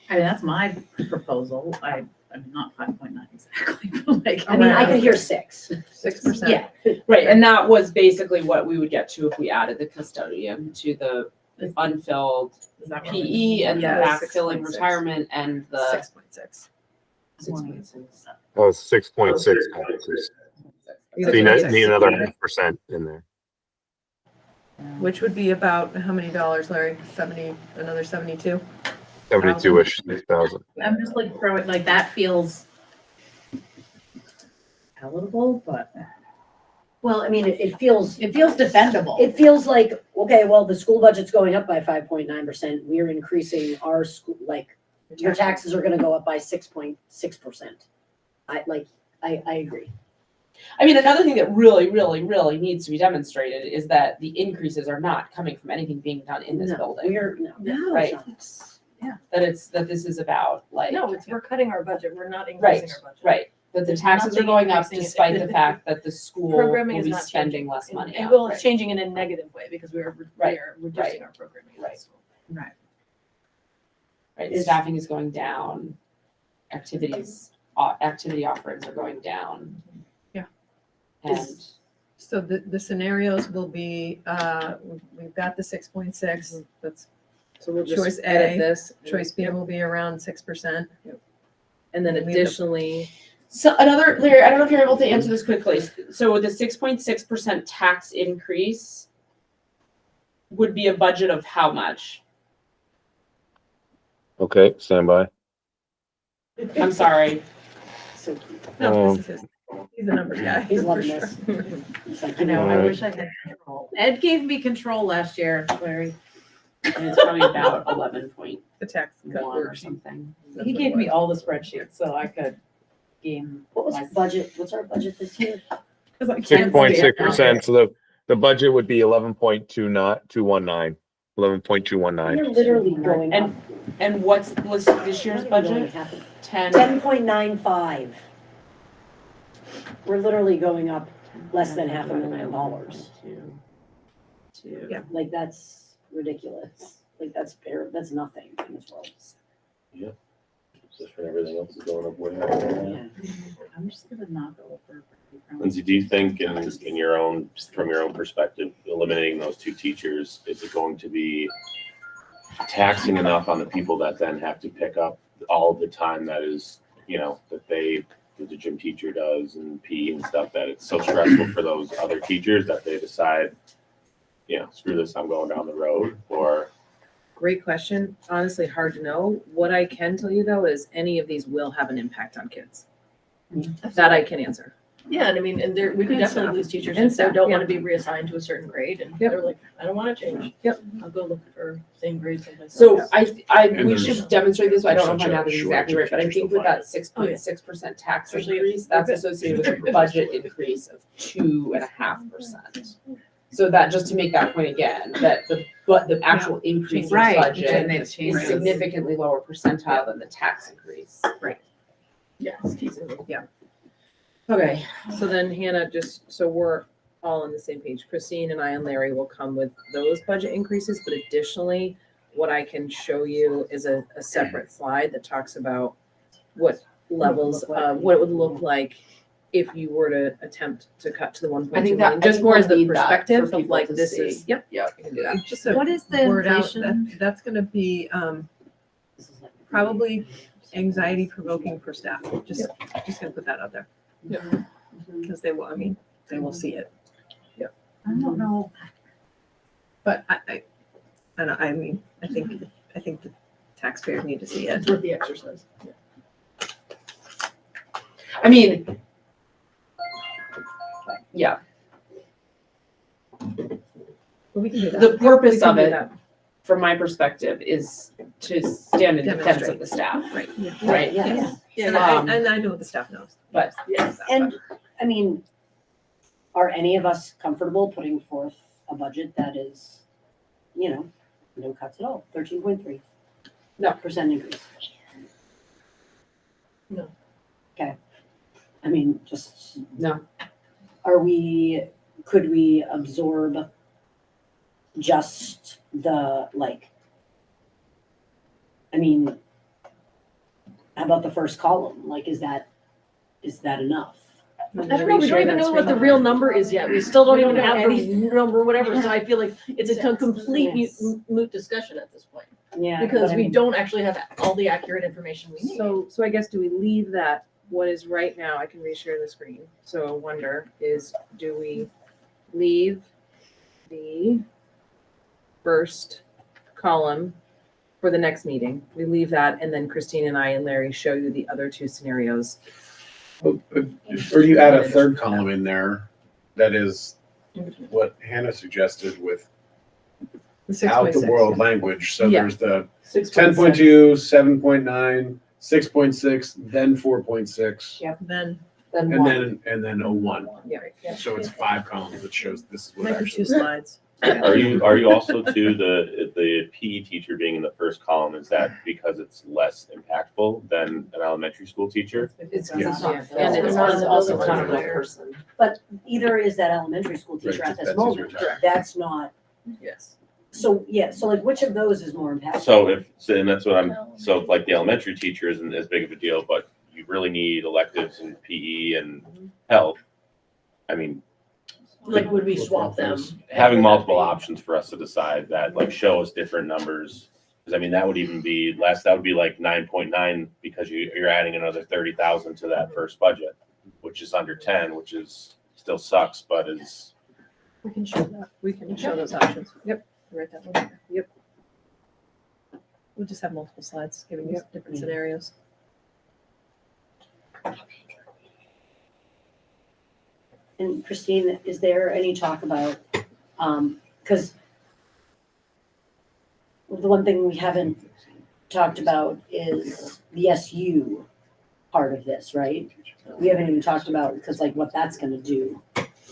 I mean, that's my proposal. I'm not 5.9 exactly, but like. I mean, I could hear 6. 6%. Yeah, right, and that was basically what we would get to if we added the custodian to the unfilled Is that what PE and the Yeah, backfilling 6.6. retirement and the 6.6. 6.6. Oh, 6.6 taxes. So you need another 1% in there. Which would be about how many dollars, Larry? 70, another 72? 72-ish, 6,000. I'm just like throwing, like, that feels palatable, but Well, I mean, it feels, it feels defendable. it feels like, okay, well, the school budget's going up by 5.9%. We're increasing our school, like, your taxes are gonna go up by 6.6%. I agree. I mean, another thing that really, really, really needs to be demonstrated is that the increases are not coming from anything being done in this No, building. no. Right. Yeah. That this is about like. No, we're cutting our budget, we're not increasing our budget. Right, that the There's taxes are nothing going up increasing it. despite the fact that the school will Programming is be not spending changing. less money. And on. well, it's changing in a negative way because we are Right, reducing our programming. at the right. school. Right. Right, staffing is going down, activity offerings are going down. Yeah. And So the scenarios will be, we've got the 6.6, that's So we'll Choice just A, edit this. choice B will be around 6%. And then additionally, so another, Larry, I don't know if you're able to answer this quickly. So the 6.6% tax increase would be a budget of how much? Okay, stand by. I'm sorry. No, this is his, he's a numbers guy. He's for loving sure. this. It's like, I know, I Alright. wish I had control. Ed gave me control last year, Larry. And it's probably about 11.1 The tax cut or worksheet. something. He gave me all the spreadsheets so I could game. What was our budget? What's our budget this year? 'Cause I can't stand 6.6%, so the budget would be 11.219. 11.219. We're literally going up. And what's this year's budget? 10. 10.95. We're literally going up less than $500,000. Yeah. Like, that's ridiculous. Like, that's nothing in this world. Just when everything else is going up way Yeah. higher. I'm just gonna not go over. Lindsay, do you think in your own, from your own perspective, eliminating those two teachers, is it going to be taxing enough on the people that then have to pick up all the time that is, that the gym teacher does and PE and stuff, that it's so stressful for those other teachers that they decide, screw this, I'm going down the road? Or great question. Honestly, hard to know. What I can tell you though is any of these will have an impact on kids. That I can answer. Yeah, and I mean, and we could And definitely staff. lose teachers And if they staff, don't yeah. want to be reassigned to a certain grade and Yep. they're like, I don't want to change. Yep. I'll go look for same grade someplace So else. And we there's- should demonstrate this, I don't know if there's I such have a this exactly shortage right, of but I teachers think to with find. that 6.6% tax Especially if increase, we're that's good. associated with a budget increase of 2.5%. So that, just to make that point again, that the actual increase in Right. budget And they've is changed it. significantly lower percentile than the tax increase. Yeah, it's feasible. Yeah. Okay. So then Hannah, so we're all on the same page. Christine and I and Larry will come with those budget increases, but additionally, what I can show you is a separate slide that talks about what levels of, what it would look like if you were to attempt to cut to the 1.2 I think million, that- I just think more we'll as the need that for perspective of people like, to this see. is, yep, Yeah. we can do that. Just a What is the word out, inflation? that's gonna be, probably anxiety provoking for staff. Just gonna put that out there. Because they will, I mean, they will see it. I don't know. But I mean, I think the taxpayers need to see it. With the exercise. I mean, yeah, But we can do that. the purpose can of do it, that. from my perspective, is to stand in defense Demonstrate. of the staff, Right. right? Yeah. Yeah, and I know the staff knows. But Yes. And, I mean, are any of us comfortable putting forth a budget that is, no cuts at all, 13.3? No. Percent increase? No. Okay. I mean, just, no, could we absorb just the, I mean, how about the first column? Like, is that enough? I don't know, we don't even know what the real number is yet. We still don't even have the number, whatever, so I feel like it's a complete moot discussion at this point. Yeah. Because but I we mean, don't actually have all the accurate information we need. So I guess, do we leave that, what is right now, I can reshare the screen. So wonder is, do we leave the first column for the next meeting? We leave that, and then Christine and I and Larry show you the other two scenarios. Or you add a third column in there, that is what Hannah suggested with The out the 6.6, world yeah. language. So Yeah. there's the 6.6. 10.2, 7.9, 6.6, then 4.6, Then Then and one. then a 1. Yeah. So it's 5 columns that shows this is what make her actually. two slides. Are you also too, the PE teacher being in the first column, is that because it's less impactful than an elementary school teacher? It's Yeah. not And filled. it's also not a real person. But either is that elementary school teacher Right, at this that's moment. easier to- That's not, Yes. so, yeah, so like which of those is more impactful? And that's what so if like the elementary teacher isn't as big of a deal, but you really need electives in PE and health. I mean, Like, would we swap them? having multiple options for us to decide that, like, show us different numbers. Because I mean, that would even be less, that would be like 9.9 because you're adding another 30,000 to that first budget, which is under 10, which is still sucks, but is. We can show that. We can show those options. Yep. Write that one there. Yep. We'll just have multiple slides giving you different scenarios. And Christine, is there any talk about, because the one thing we haven't talked about is the SU part of this, right? We haven't even talked about, because like what that's gonna do.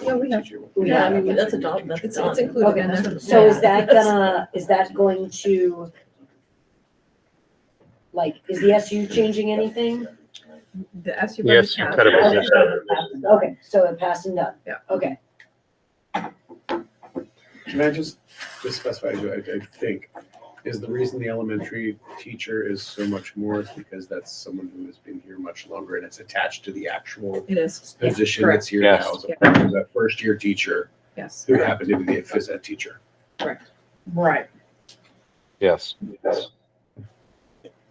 Yeah, we have. Yeah, I mean, that's a dog, that's It's done. included in Okay, there. so is that going to, like, is the SU changing anything? The SU Yes, budget you tab. cut it. Okay, so it passed and done? Yeah. Okay, Can I just specify, I think, is the reason the elementary teacher is so much more is because that's someone who has been here much longer and it's attached to the actual It is, position correct. that's here Yes. now, as opposed to that first year teacher yes. who happened to be a phys ed teacher. Right. Yes. so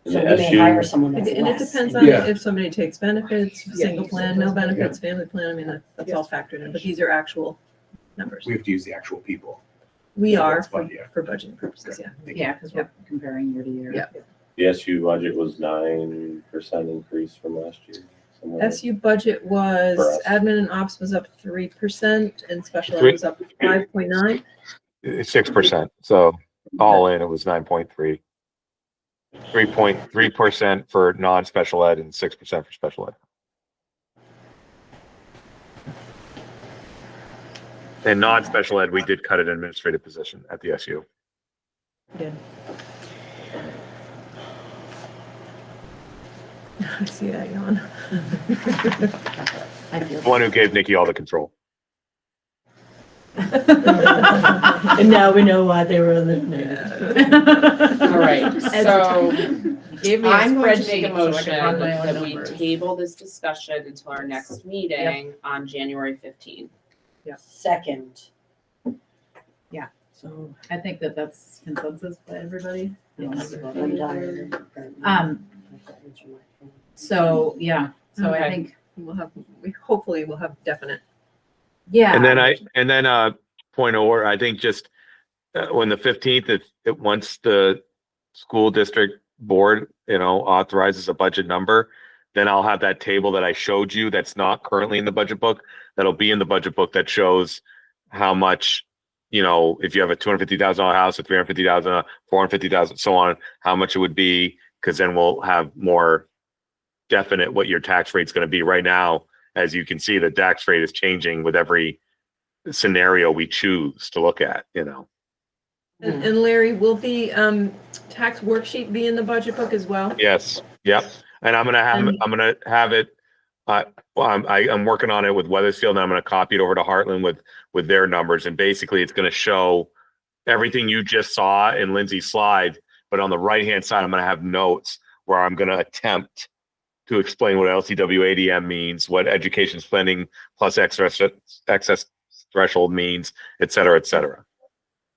we may hire someone And that's it less. depends on Yeah. if somebody takes benefits, single plan, no benefits, family plan, I mean, that's all factored in, but these are actual numbers. We have to use the actual people. We Yeah, are that's for fine, yeah. budgeting purposes, yeah. Yeah, because we're comparing year to year. Yeah. The SU budget was 9% increase from last year. somewhere like SU budget was, For us. admin and ops was up 3% and special ed Three- was up 5.9. 6%. So all in, it was 9.3. 3.3% for non-special ed and 6% for special ed. And non-special ed, we did cut an administrative position at the SU. Did. I see that yawn. I feel The one who gave Nikki all the control. And now we know why they were eliminated. All right, so Gave me a I'm going to make a spreadsheet so I motion could run my own that we numbers. table this discussion until our next meeting on January 15th. Second. So I think that that's consensus by everybody. You don't have to vote on I'm it. tired. So, yeah, so I Okay. think, We hopefully will have definite. yeah. And then point of order, I think just when the 15th, if once the school district board, authorizes a budget number, then I'll have that table that I showed you that's not currently in the budget book, that'll be in the budget book that shows how much, if you have a $250,000 house, a $350,000, $450,000, so on, how much it would be, because then we'll have more definite what your tax rate's going to be. Right now, as you can see, the tax rate is changing with every scenario we choose to look at, And Larry, will the tax worksheet be in the budget book as well? Yes. Yep. And I'm gonna have it. I'm working on it with Weathersfield, and I'm gonna copy it over to Hartland with their numbers. And basically, it's gonna show everything you just saw in Lindsay's slide, but on the right hand side, I'm gonna have notes where I'm gonna attempt to explain what LCW ADM means, what education spending plus excess threshold means, et cetera, et cetera.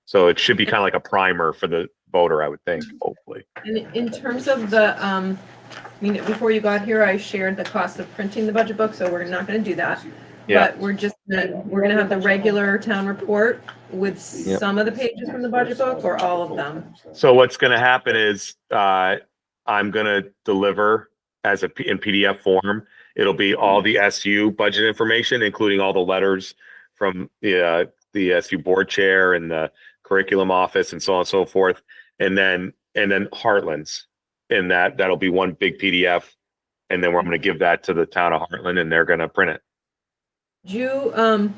So it should be kind of like a primer for the voter, I would think, hopefully. And in terms of the, before you got here, I shared the cost of printing the budget book, so we're not gonna do that. Yeah. But we're gonna have the regular town report with Yep. some of the pages from the budget book or all of them. So what's gonna happen is, I'm gonna deliver in PDF form. It'll be all the SU budget information, including all the letters from the SU board chair and the curriculum office and so on and so forth. And then Heartland's, and that'll be one big PDF. And then I'm going to give that to the town of Heartland, and they're going to print it. Do you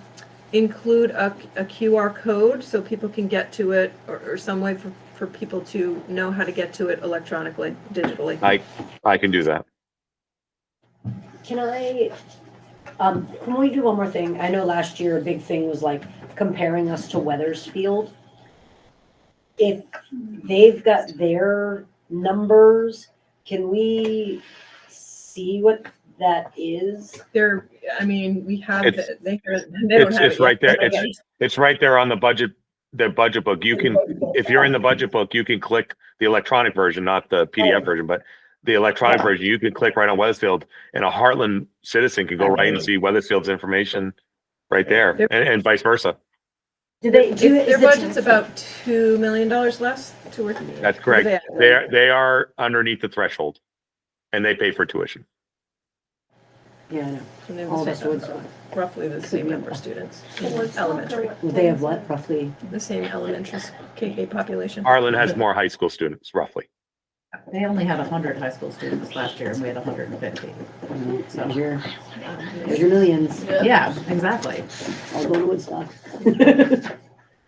include a QR code so people can get to it, or some way for people to know how to get to it electronically, digitally? I can do that. Can we do one more thing? I know last year a big thing was like comparing us to Weathersfield. If they've got their numbers, can we see what that is? We have, It's- they don't have it It's right yet. there. It's right there on the budget book. You can, if you're in the budget book, you can click the electronic version, not the PDF version, but the electronic version. You can click right on Weathersfield, and a Heartland citizen can go right and see Weathersfield's information right there, and vice versa. Do they do it? Their budget's about $2 million less, That's correct. They are underneath the threshold, and they pay for tuition. Yeah, I know. And they're All the the same- sorts. roughly the same number of students in elementary. They have what, roughly? The same elementary KK population. Heartland has more high school students, roughly. They only had 100 high school students last year and we had 150. So, There's your millions. yeah, exactly. I'll go to Woodstock.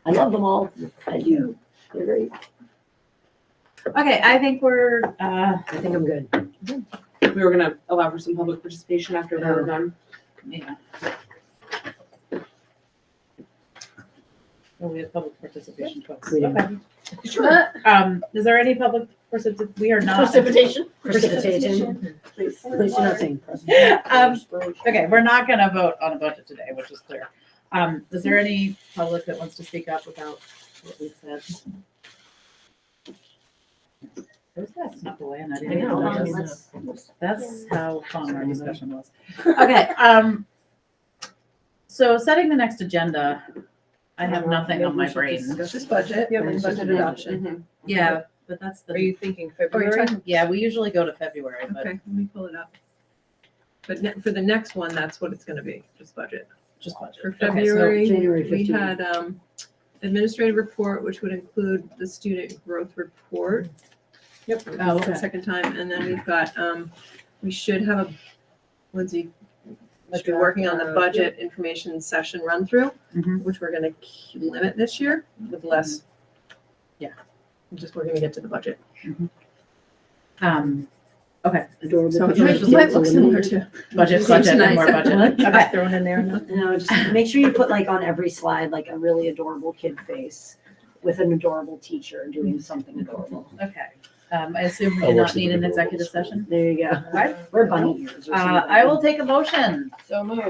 I love them all. I do. They're great. Okay, I think we're, I think I'm good. We were gonna allow for some public participation after we were done. yeah. Oh, we have public participation folks. We do. Okay. Sure. Is there any public participation? We are not. Precipitation. Please, please do not sing. Okay, we're not gonna vote on a budget today, which is clear. Is there any public that wants to speak up about what we've said? Those guys snuck away and I didn't even notice. That's how fun our discussion was. Okay, so setting the next agenda, I have nothing on my brain. Discuss this budget, and budget adoption. Yeah, but that's Are the, you thinking oh, you're February? talking- yeah, we usually go to February, but Okay, let me pull it up. But for the next one, that's what it's gonna be, just budget. just budget. For Okay, so- February, January we 15th. had administrative report, which would include the student growth report. Yep. For Oh, the okay. second time, and then we've got, we should have Lindsay should be working on the budget information session run through, Mhm. which we're gonna limit this year with less. Yeah. Just we're gonna get to the budget. Okay. Adorable. So it pictures. might look similar to. Budget, Seems and nice. more budget. Okay. Thrown in there. No, just make sure you put like on every slide, like a really adorable kid face with an adorable teacher doing something adorable. Okay. I assume we Oh, do we're not need super an adorable executive school. session. There you go. Right. We're bunny ears or something. I will take a motion. So moved.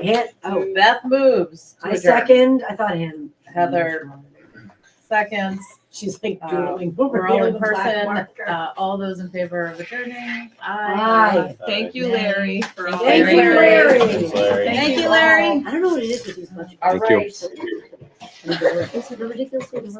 Oh, Beth moves. to I adjourn. second. I thought Hannah. Heather seconds. She's like Uh, doodling over We're all there in with a black person. marker. All those in favor of adjourning? Aye. Thank you, Larry, for all. Thank Thank you, you, Larry. Thanks, Larry. Thank you, Larry. I don't know what it is with these budget. All Thank you. right. It's ridiculous.